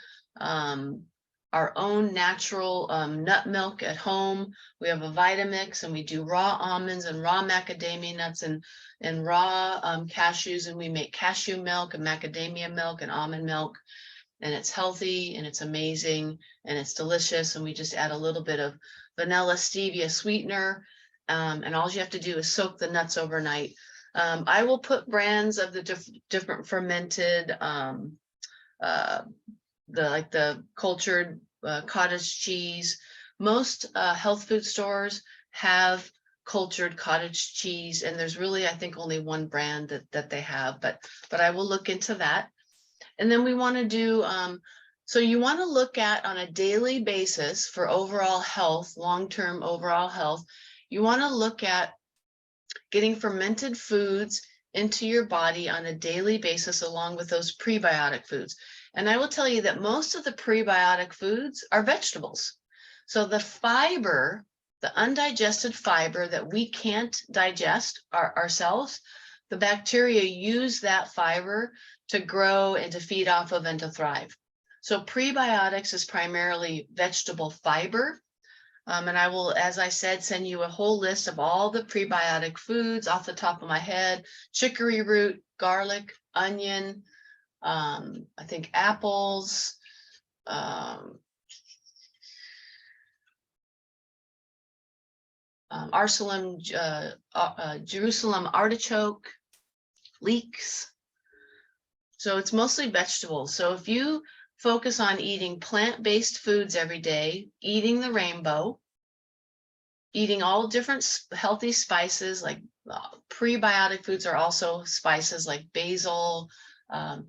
Speaker 1: natural nut milk at home. We have a Vitamix, and we do raw almonds and raw macadamia nuts and raw cashews, and we make cashew milk and macadamia milk and almond milk, and it's healthy and it's amazing and it's delicious. And we just add a little bit of vanilla stevia sweetener, and all you have to do is soak the nuts overnight. I will put brands of the different fermented, the cultured cottage cheese. Most health food stores have cultured cottage cheese, and there's really, I think, only one brand that they have, but I will look into that. And then we want to do, so you want to look at on a daily basis for overall health, long-term overall health, you want to look at getting fermented foods into your body on a daily basis along with those prebiotic foods. And I will tell you that most of the prebiotic foods are vegetables. So the fiber, the undigested fiber that we can't digest ourselves, the bacteria use that fiber to grow and to feed off of and to thrive. So prebiotics is primarily vegetable fiber. And I will, as I said, send you a whole list of all the prebiotic foods off the top of my head: chicory root, garlic, onion, I think apples, Jerusalem artichoke, leeks. So it's mostly vegetables. So if you focus on eating plant-based foods every day, eating the rainbow, eating all different healthy spices, like prebiotic foods are also spices like basil,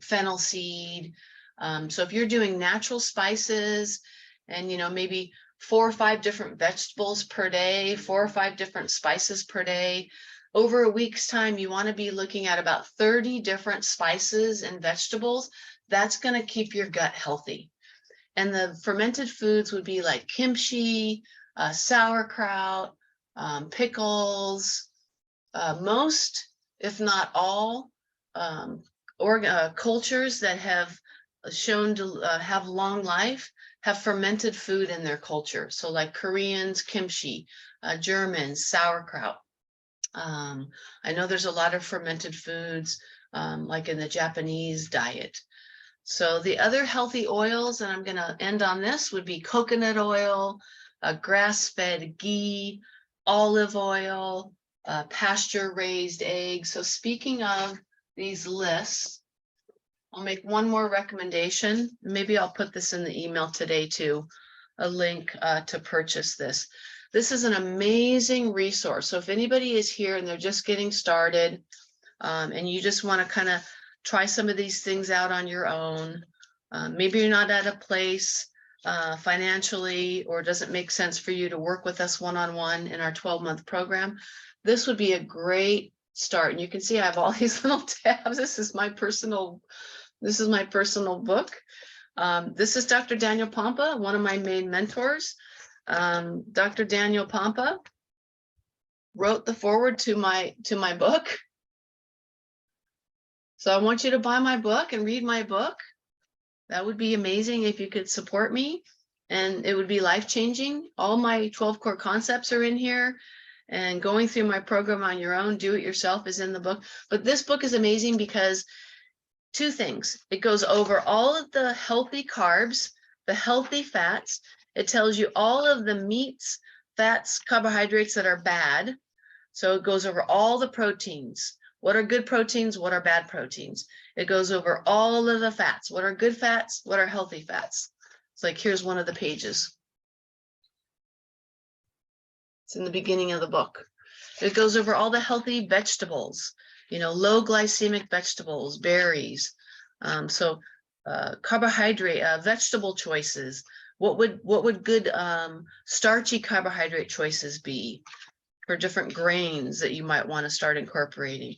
Speaker 1: fennel seed. So if you're doing natural spices and, maybe 4 or 5 different vegetables per day, 4 or 5 different spices per day, over a week's time, you want to be looking at about 30 different spices and vegetables. That's going to keep your gut healthy. And the fermented foods would be like kimchi, sauerkraut, pickles. Most, if not all, cultures that have shown to have long life have fermented food in their culture. So like Koreans, kimchi, Germans, sauerkraut. I know there's a lot of fermented foods, like in the Japanese diet. So the other healthy oils, and I'm going to end on this, would be coconut oil, grass-fed ghee, olive oil, pasture-raised eggs. So speaking of these lists, I'll make one more recommendation. Maybe I'll put this in the email today too, a link to purchase this. This is an amazing resource. So if anybody is here and they're just getting started, and you just want to kind of try some of these things out on your own, maybe you're not at a place financially, or it doesn't make sense for you to work with us one-on-one in our 12-month program, this would be a great start. And you can see I have all these little tabs. This is my personal book. This is Dr. Daniel Pompa, one of my main mentors. Dr. Daniel Pompa wrote the foreword to my book. So I want you to buy my book and read my book. That would be amazing if you could support me, and it would be life-changing. All my 12 core concepts are in here, and going through my program on your own, do it yourself, is in the book. But this book is amazing because 2 things. It goes over all of the healthy carbs, the healthy fats. It tells you all of the meats, fats, carbohydrates that are bad. So it goes over all the proteins. What are good proteins? What are bad proteins? It goes over all of the fats. What are good fats? What are healthy fats? It's like, here's one of the pages. It's in the beginning of the book. It goes over all the healthy vegetables, low glycemic vegetables, berries. Carbohydrate, vegetable choices. What would good starchy carbohydrate choices be for different grains that you might want to start incorporating?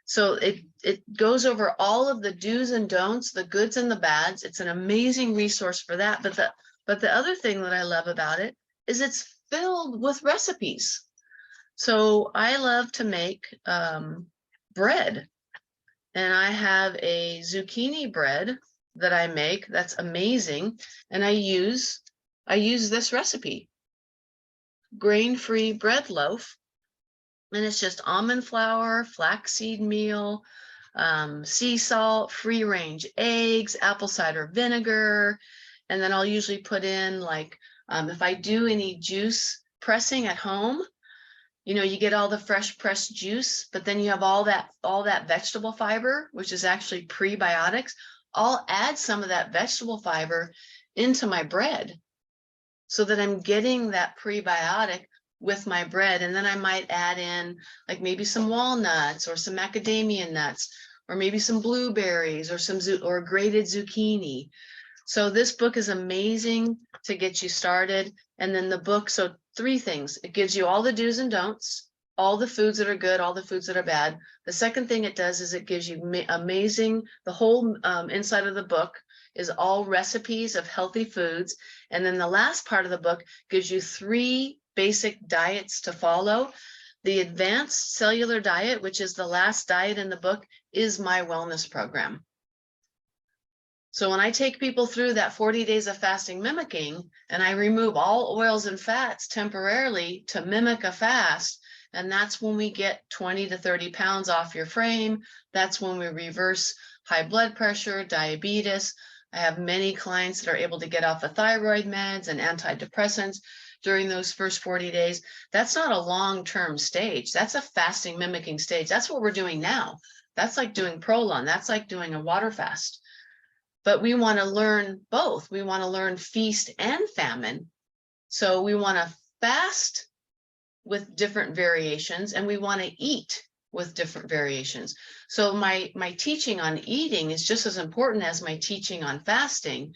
Speaker 1: So it goes over all of the do's and don'ts, the goods and the bads. It's an amazing resource for that. But the other thing that I love about it is it's filled with recipes. So I love to make bread, and I have a zucchini bread that I make that's amazing, and I use this recipe, grain-free bread loaf, and it's just almond flour, flaxseed meal, sea salt, free-range eggs, apple cider vinegar, and then I'll usually put in, like, if I do any juice pressing at home, you get all the fresh pressed juice, but then you have all that vegetable fiber, which is actually prebiotics. I'll add some of that vegetable fiber into my bread. so that I'm getting that prebiotic with my bread. And then I might add in like maybe some walnuts or some macadamia nuts, or maybe some blueberries or or grated zucchini. So this book is amazing to get you started. And then the book, so 3 things. It gives you all the do's and don'ts, all the foods that are good, all the foods that are bad. The second thing it does is it gives you amazing, the whole inside of the book is all recipes of healthy foods. And then the last part of the book gives you 3 basic diets to follow. The advanced cellular diet, which is the last diet in the book, is my wellness program. So when I take people through that 40 days of fasting mimicking, and I remove all oils and fats temporarily to mimic a fast, and that's when we get 20 to 30 pounds off your frame. That's when we reverse high blood pressure, diabetes. I have many clients that are able to get off of thyroid meds and antidepressants during those first 40 days. That's not a long-term stage. That's a fasting mimicking stage. That's what we're doing now. That's like doing Prolon. That's like doing a water fast. But we want to learn both. We want to learn feast and famine. So we want to fast with different variations, and we want to eat with different variations. So my teaching on eating is just as important as my teaching on fasting.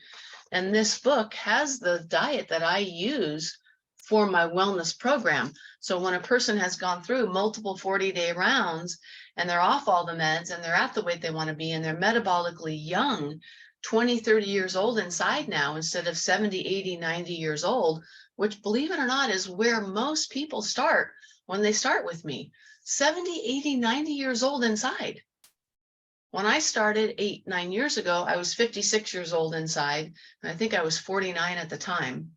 Speaker 1: And this book has the diet that I use for my wellness program. So when a person has gone through multiple 40-day rounds and they're off all the meds and they're at the weight they want to be, and they're metabolically young, 20, 30 years old inside now, instead of 70, 80, 90 years old, which, believe it or not, is where most people start when they start with me. 70, 80, 90 years old inside. When I started 8, 9 years ago, I was 56 years old inside, and I think I was 49 at the time.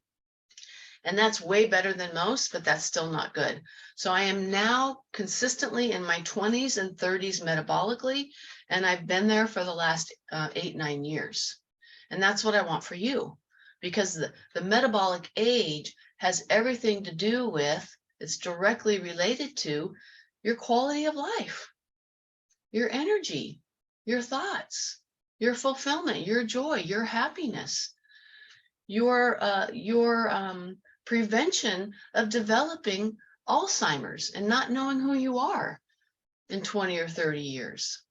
Speaker 1: And that's way better than most, but that's still not good. So I am now consistently in my 20s and 30s metabolically, and I've been there for the last 8, 9 years. And that's what I want for you, because the metabolic age has everything to do with, it's directly related to your quality of life, your energy, your thoughts, your fulfillment, your joy, your happiness, your prevention of developing Alzheimer's and not knowing who you are in 20 or 30 years.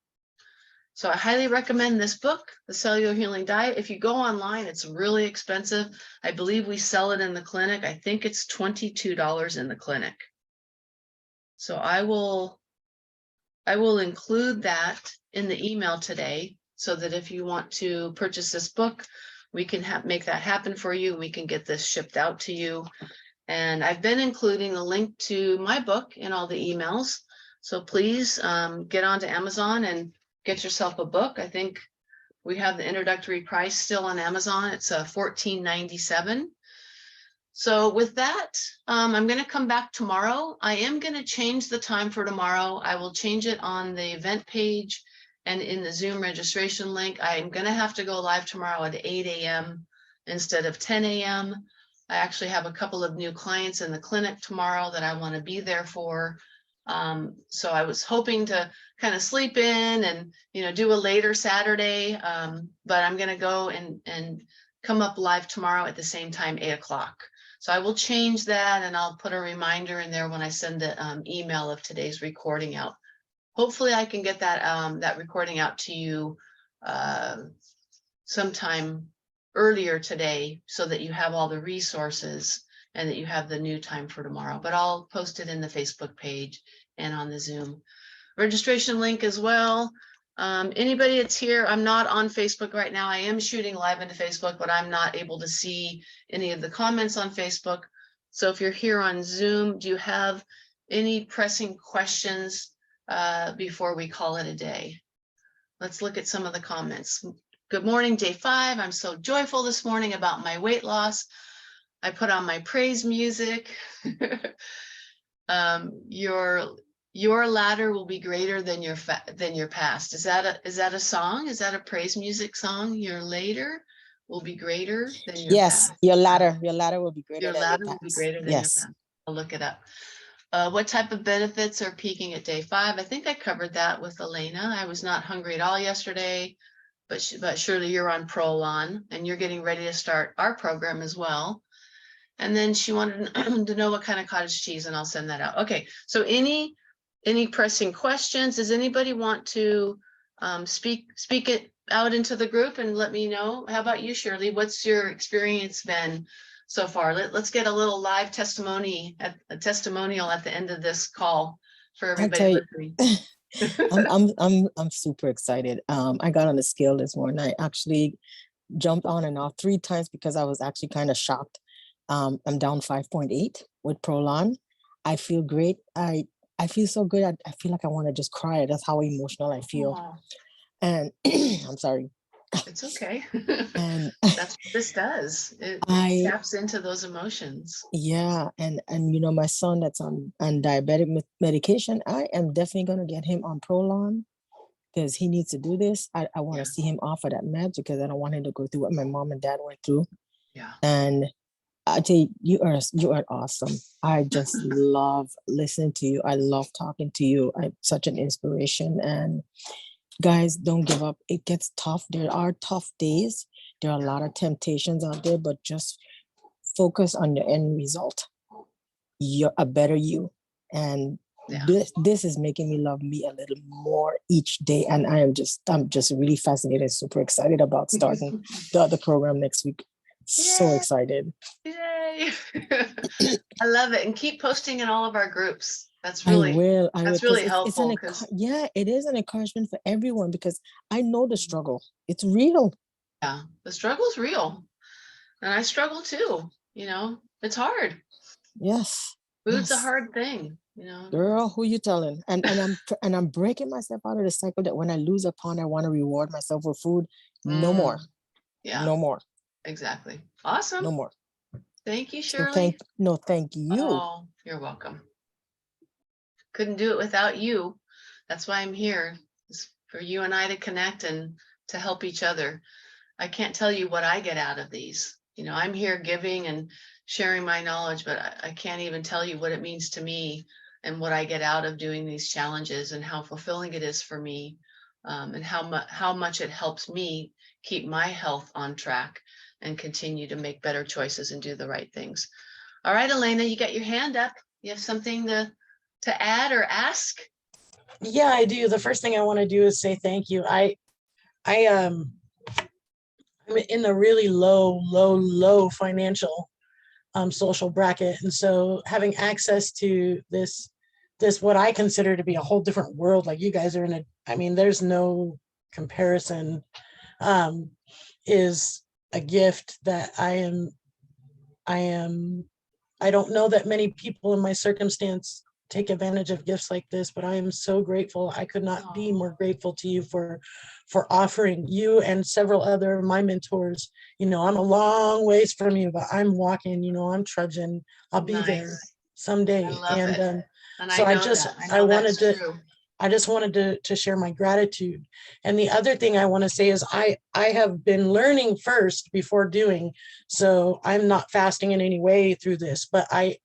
Speaker 1: So I highly recommend this book, The Cellular Healing Diet. If you go online, it's really expensive. I believe we sell it in the clinic. I think it's $22 in the clinic. So I will include that in the email today, so that if you want to purchase this book, we can make that happen for you. We can get this shipped out to you. And I've been including a link to my book in all the emails. So please get onto Amazon and get yourself a book. I think we have the introductory price still on Amazon. It's $14.97. So with that, I'm going to come back tomorrow. I am going to change the time for tomorrow. I will change it on the event page and in the Zoom registration link. I'm going to have to go live tomorrow at 8 a.m. instead of 10 a.m. I actually have a couple of new clients in the clinic tomorrow that I want to be there for. So I was hoping to kind of sleep in and, do a later Saturday, but I'm going to go and come up live tomorrow at the same time, 8 o'clock. So I will change that, and I'll put a reminder in there when I send the email of today's recording out. Hopefully I can get that recording out to you sometime earlier today, so that you have all the resources and that you have the new time for tomorrow. But I'll post it in the Facebook page and on the Zoom registration link as well. Anybody that's here, I'm not on Facebook right now. I am shooting live into Facebook, but I'm not able to see any of the comments on Facebook. So if you're here on Zoom, do you have any pressing questions before we call it a day? Let's look at some of the comments. Good morning, day 5. I'm so joyful this morning about my weight loss. I put on my praise music. Your ladder will be greater than your past. Is that a song? Is that a praise music song? Your later will be greater than your past.
Speaker 2: Your ladder will be greater.
Speaker 1: Your ladder will be greater than your past. I'll look it up. What type of benefits are peaking at day 5? I think I covered that with Elena. I was not hungry at all yesterday, but surely you're on Prolon and you're getting ready to start our program as well. And then she wanted to know what kind of cottage cheese, and I'll send that out. Okay, so any pressing questions? Does anybody want to speak it out into the group and let me know? How about you, Shirley? What's your experience been so far? Let's get a little live testimonial at the end of this call for
Speaker 2: I tell
Speaker 1: everybody
Speaker 2: you,
Speaker 1: listening.
Speaker 2: I'm super excited. I got on the scale this morning. I actually jumped on and off 3 times because I was actually kind of shocked. I'm down 5.8 with Prolon. I feel great. I feel so good. I feel like I want to just cry. That's how emotional I feel.
Speaker 1: Aw,
Speaker 2: And I'm sorry.
Speaker 1: it's okay.
Speaker 2: And
Speaker 1: That's what this does. It
Speaker 2: I,
Speaker 1: taps into those emotions.
Speaker 2: yeah, and you know, my son that's on diabetic medication, I am definitely going to get him on Prolon because he needs to do this. I want
Speaker 1: Yeah,
Speaker 2: to see him off of that meds because I don't want him to go through what my mom and dad went through.
Speaker 1: yeah.
Speaker 2: And I tell you, you are awesome. I just love listening to you. I love talking to you. I'm such an inspiration. And guys, don't give up. It gets tough. There are tough days. There are a lot of temptations out there, but just focus on the end result. You're a better you. And
Speaker 1: Yeah.
Speaker 2: this is making me love me a little more each day. And I'm just really fascinated, super excited about starting the other program next week. So
Speaker 1: Yay.
Speaker 2: excited.
Speaker 1: Yay. I love it. And keep posting in all of our groups. That's
Speaker 2: I
Speaker 1: really
Speaker 2: will,
Speaker 1: that's
Speaker 2: because
Speaker 1: really helpful because
Speaker 2: yeah, it is an encouragement for everyone because I know the struggle. It's real.
Speaker 1: yeah, the struggle's real. And I struggle too, it's hard.
Speaker 2: Yes,
Speaker 1: Food's a
Speaker 2: yes.
Speaker 1: hard thing.
Speaker 2: Girl, who you telling? And I'm breaking myself out of the cycle that when I lose a pound, I want to reward myself with food. No more.
Speaker 1: Yeah,
Speaker 2: No more.
Speaker 1: exactly. Awesome.
Speaker 2: No more.
Speaker 1: Thank you,
Speaker 2: So
Speaker 1: Shirley.
Speaker 2: thank you.
Speaker 1: Oh, you're welcome. Couldn't do it without you. That's why I'm here, is for you and I to connect and to help each other. I can't tell you what I get out of these. I'm here giving and sharing my knowledge, but I can't even tell you what it means to me and what I get out of doing these challenges and how fulfilling it is for me, and how much it helps me keep my health on track and continue to make better choices and do the right things. All right, Elena, you got your hand up. You have something to add or ask?
Speaker 3: Yeah, I do. The first thing I want to do is say thank you. I'm in the really low financial social bracket. And so having access to this what I consider to be a whole different world, like you guys are in there's no comparison, is a gift that I don't know that many people in my circumstance take advantage of gifts like this, but I am so grateful. I could not be more grateful to you for offering, you and several other of my mentors. I'm a long ways from you, but I'm walking, I'm trudging. I'll be there someday.
Speaker 1: I love it. And
Speaker 3: so
Speaker 1: I know that. I know that's true.
Speaker 3: I just wanted to share my gratitude. And the other thing I want to say is I have been learning first before doing. So I'm not fasting in any way through this, but I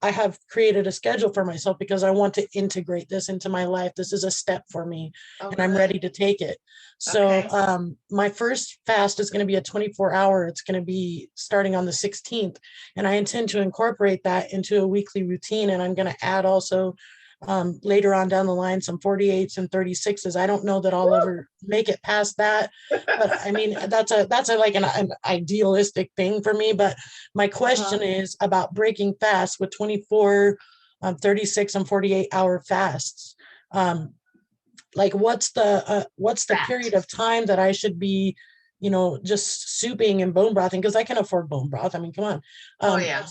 Speaker 3: have created a schedule for myself because I want to integrate this into my life. This is a step for me, and I'm ready to take it. So my first fast is going to be a 24-hour. It's going to be starting on the 16th. And I intend to incorporate that into a weekly routine. And I'm going to add also later on down the line some 48s and 36s. I don't know that I'll ever make it past that, but I mean that's a like an idealistic thing for me. But my question is about breaking fast with 24, 36 and 48-hour fasts. Like what's the period of time that I should be just souping and bone brothing, because I can afford bone broth. I mean, come on.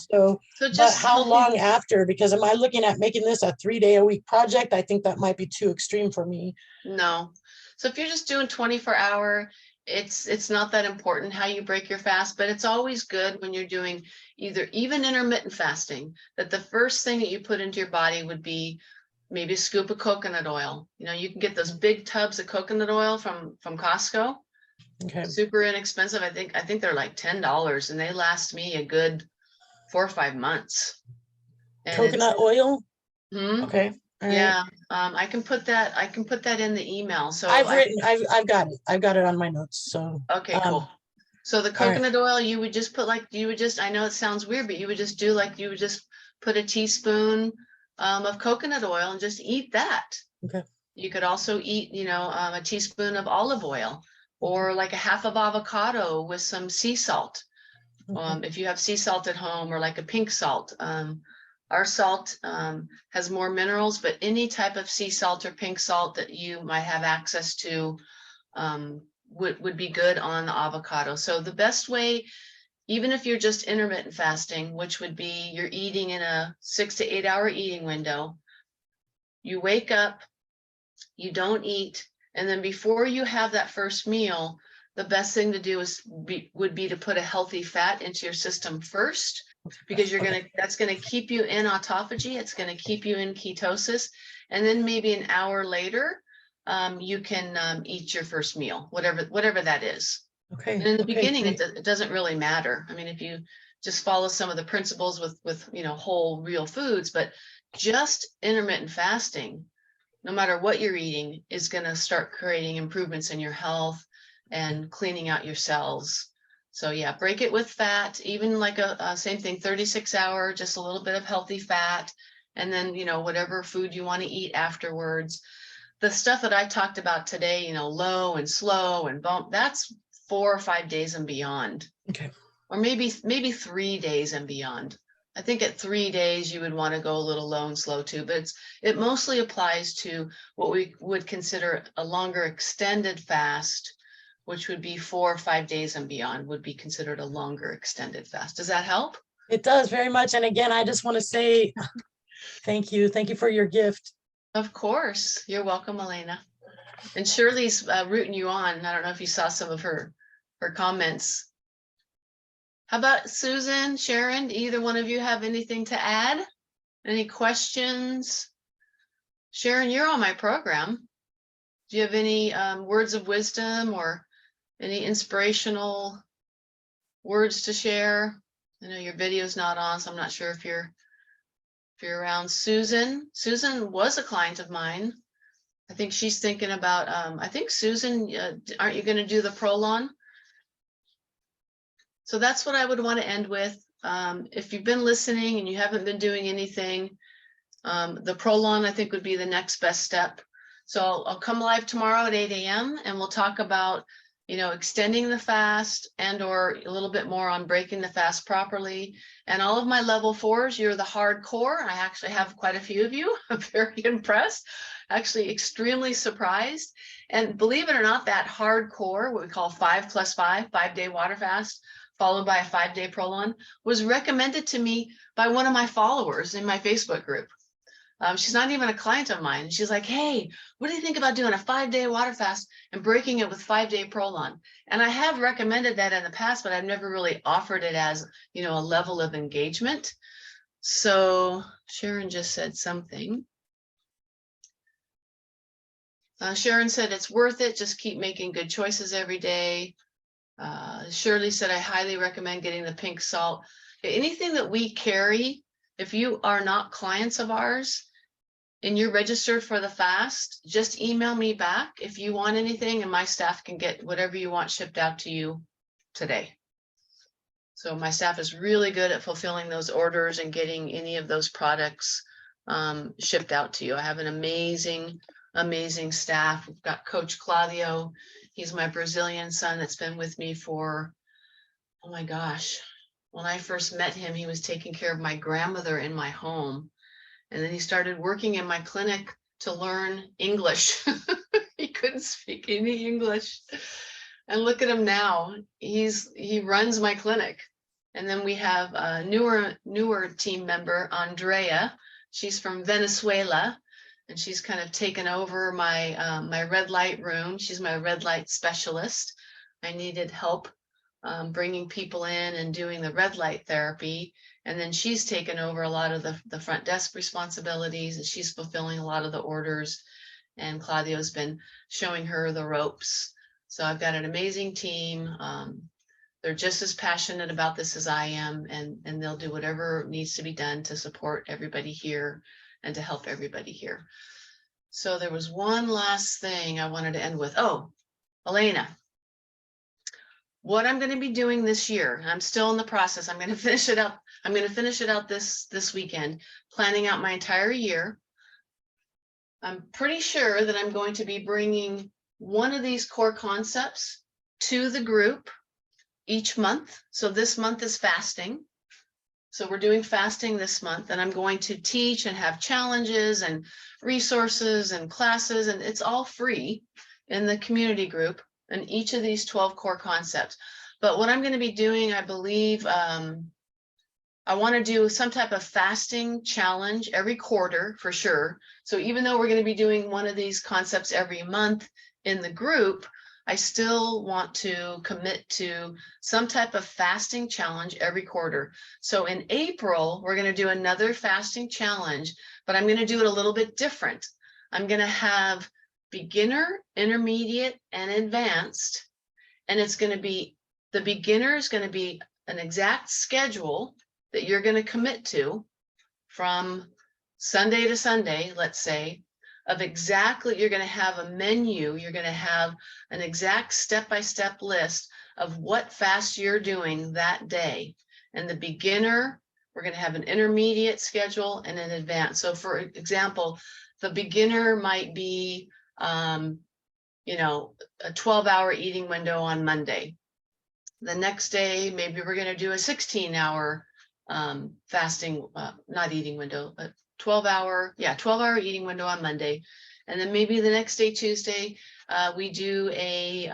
Speaker 3: So but how long after? Because am I looking at making this a 3-day-a-week project? I think that might be too extreme for me.
Speaker 1: No. So if you're just doing 24-hour, it's not that important how you break your fast, but it's always good when you're doing even intermittent fasting, that the first thing that you put into your body would be maybe a scoop of coconut oil. You can get those big tubs of coconut oil from Costco.
Speaker 3: Okay.
Speaker 1: Super inexpensive. I think they're like $10 and they last me a good 4 or 5 months. And
Speaker 3: coconut oil. Okay.
Speaker 1: Yeah. I can put that in the email. So
Speaker 3: I've got it on my notes. So
Speaker 1: okay, cool. So the
Speaker 3: All right.
Speaker 1: coconut oil, you would just put like, I know it sounds weird, but you would just do like, you would just put a teaspoon of coconut oil and just eat that.
Speaker 3: Okay.
Speaker 1: You could also eat, a teaspoon of olive oil or like a half of avocado with some sea salt.
Speaker 3: Okay.
Speaker 1: If you have sea salt at home or like a pink salt, our salt has more minerals, but any type of sea salt or pink salt that you might have access to would be good on the avocado. So the best way, even if you're just intermittent fasting, which would be you're eating in a 6 to 8 hour eating window, you wake up, you don't eat, and then before you have that first meal, the best thing to do would be to put a healthy fat into your system first, because that's gonna keep you in autophagy. It's gonna keep you in ketosis, and then maybe an hour later, you can eat your first meal, whatever that is.
Speaker 3: Okay.
Speaker 1: And in the
Speaker 3: Okay,
Speaker 1: beginning,
Speaker 3: great.
Speaker 1: it doesn't really matter. I mean, if you just follow some of the principles with whole real foods, but just intermittent fasting, no matter what you're eating, is going to start creating improvements in your health and cleaning out your cells. So yeah, break it with fat, even like a same thing, 36 hour, just a little bit of healthy fat. And then, whatever food you want to eat afterwards. The stuff that I talked about today, low and slow and bump, that's 4 or 5 days and beyond.
Speaker 3: Okay.
Speaker 1: Or maybe 3 days and beyond. I think at 3 days, you would want to go a little low and slow too, but it mostly applies to what we would consider a longer extended fast, which would be 4 or 5 days and beyond would be considered a longer extended fast. Does that help?
Speaker 3: It does very much. And again, I just want to say thank you. Thank you for your gift.
Speaker 1: Of course. You're welcome, Elena. And Shirley's rooting you on. I don't know if you saw some of her comments. How about Susan, Sharon? Do either one of you have anything to add? Any questions? Sharon, you're on my program. Do you have any words of wisdom or any inspirational words to share? I know your video's not on, so I'm not sure if you're around. Susan was a client of mine. I think she's thinking about, I think Susan, aren't you going to do the Prolon? So that's what I would want to end with. If you've been listening and you haven't been doing anything, the Prolon, I think, would be the next best step. So I'll come live tomorrow at 8 a.m. and we'll talk about, extending the fast and or a little bit more on breaking the fast properly. And all of my level 4s, you're the hardcore. I actually have quite a few of you. I'm very impressed, actually extremely surprised. And believe it or not, that hardcore, what we call 5+5, 5-day water fast, followed by a 5-day Prolon, was recommended to me by one of my followers in my Facebook group. She's not even a client of mine. She's like, hey, what do you think about doing a 5-day water fast and breaking it with 5-day Prolon? And I have recommended that in the past, but I've never really offered it as, a level of engagement. So Sharon just said something. Sharon said it's worth it. Just keep making good choices every day. Shirley said, I highly recommend getting the pink salt. Anything that we carry, if you are not clients of ours and you're registered for the fast, just email me back if you want anything, and my staff can get whatever you want shipped out to you today. So my staff is really good at fulfilling those orders and getting any of those products shipped out to you. I have an amazing staff. We've got Coach Claudio. He's my Brazilian son that's been with me for, oh my gosh, when I first met him, he was taking care of my grandmother in my home. And then he started working in my clinic to learn English. He couldn't speak any English. And look at him now. He runs my clinic. And then we have a newer team member, Andrea. She's from Venezuela. And she's kind of taken over my my red light room. She's my red light specialist. I needed help bringing people in and doing the red light therapy. And then she's taken over a lot of the front desk responsibilities, and she's fulfilling a lot of the orders. And Claudio's been showing her the ropes. So I've got an amazing team. They're just as passionate about this as I am, and they'll do whatever needs to be done to support everybody here and to help everybody here. So there was one last thing I wanted to end with. Oh, Elena, what I'm going to be doing this year. I'm still in the process. I'm going to finish it up. I'm going to finish it out this weekend, planning out my entire year. I'm pretty sure that I'm going to be bringing one of these core concepts to the group each month. So this month is fasting. So we're doing fasting this month, and I'm going to teach and have challenges and resources and classes, and it's all free in the community group and each of these 12 core concepts. But what I'm going to be doing, I believe, I want to do some type of fasting challenge every quarter for sure. So even though we're going to be doing one of these concepts every month in the group, I still want to commit to some type of fasting challenge every quarter. So in April, we're going to do another fasting challenge, but I'm going to do it a little bit different. I'm going to have beginner, intermediate, and advanced. And it's going to be, the beginner is going to be an exact schedule that you're going to commit to from Sunday to Sunday, let's say, of exactly, you're going to have a menu, you're going to have an exact step-by-step list of what fast you're doing that day. And the beginner, we're going to have an intermediate schedule and an advanced. So for example, the beginner might be, you know, a 12-hour eating window on Monday. The next day, maybe we're going to do a 16-hour fasting, not eating window, but 12-hour eating window on Monday. And then maybe the next day, Tuesday, we do a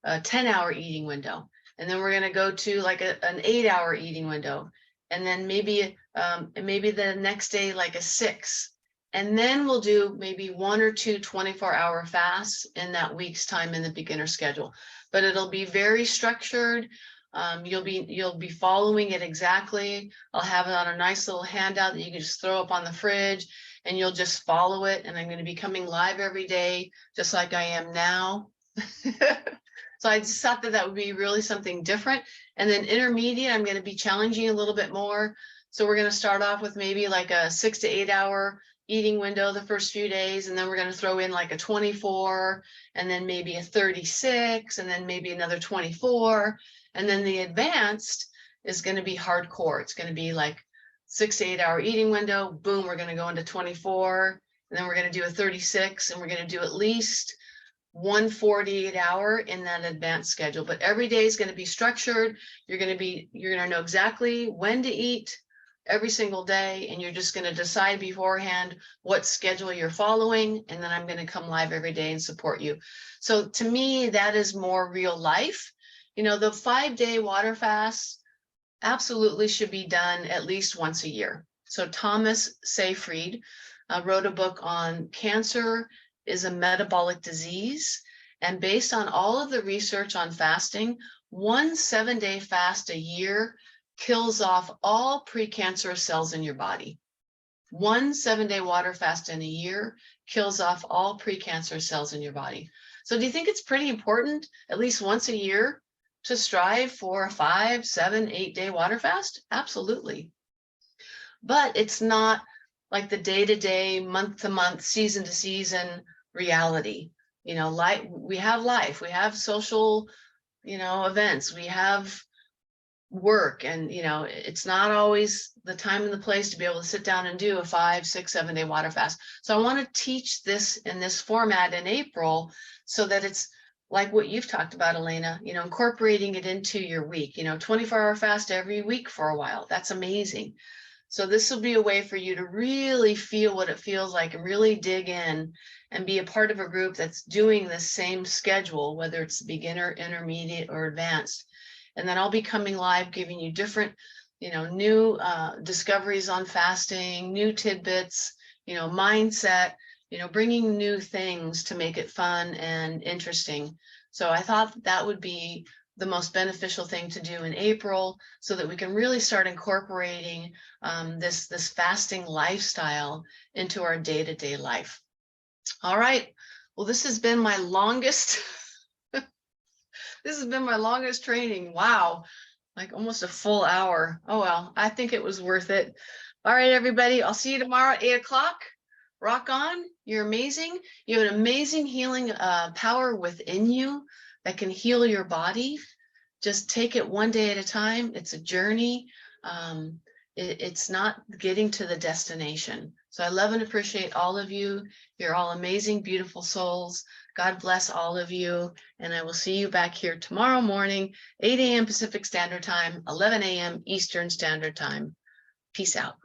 Speaker 1: 10-hour eating window. And then we're going to go to like an 8-hour eating window. And then maybe the next day, like a 6. And then we'll do maybe 1 or 2 24-hour fasts in that week's time in the beginner schedule. But it'll be very structured. You'll be following it exactly. I'll have it on a nice little handout that you can just throw up on the fridge, and you'll just follow it. And I'm going to be coming live every day, just like I am now. So I just thought that would be really something different. And then intermediate, I'm going to be challenging a little bit more. So we're going to start off with maybe like a 6 to 8 hour eating window the first few days, and then we're going to throw in like a 24, and then maybe a 36, and then maybe another 24. And then the advanced is going to be hardcore. It's going to be like 6 to 8 hour eating window. Boom, we're going to go into 24, and then we're going to do a 36, and we're going to do at least 1 48-hour in that advanced schedule. But every day is going to be structured. You're going to know exactly when to eat every single day, and you're just going to decide beforehand what schedule you're following, and then I'm going to come live every day and support you. So to me, that is more real life. You know, the 5-day water fast absolutely should be done at least once a year. So Thomas Seyfried wrote a book on cancer is a metabolic disease. And based on all of the research on fasting, 1 7-day fast a year kills off all precancerous cells in your body. 1 7-day water fast in a year kills off all precancerous cells in your body. So do you think it's pretty important, at least once a year, to strive for a 5, 7, 8-day water fast? Absolutely. But it's not like the day-to-day, month-to-month, season-to-season reality. You know, we have life, we have social, events, we have work, and it's not always the time and the place to be able to sit down and do a 5, 6, 7-day water fast. So I want to teach this in this format in April, so that it's like what you've talked about, Elena, incorporating it into your week, 24-hour fast every week for a while. That's amazing. So this will be a way for you to really feel what it feels like and really dig in and be a part of a group that's doing the same schedule, whether it's beginner, intermediate, or advanced. And then I'll be coming live, giving you different, new discoveries on fasting, new tidbits, mindset, bringing new things to make it fun and interesting. So I thought that would be the most beneficial thing to do in April, so that we can really start incorporating this fasting lifestyle into our day-to-day life. All right. Well, this has been my longest. This has been my longest training. Wow. Like almost a full hour. Oh, well, I think it was worth it. All right, everybody. I'll see you tomorrow at 8 o'clock. rock on. You're amazing. You have an amazing healing power within you that can heal your body. Just take it one day at a time. It's a journey. It's not getting to the destination. So I love and appreciate all of you. You're all amazing, beautiful souls. God bless all of you. And I will see you back here tomorrow morning, 8 a.m. Pacific Standard Time, 11 a.m. Eastern Standard Time. Peace out.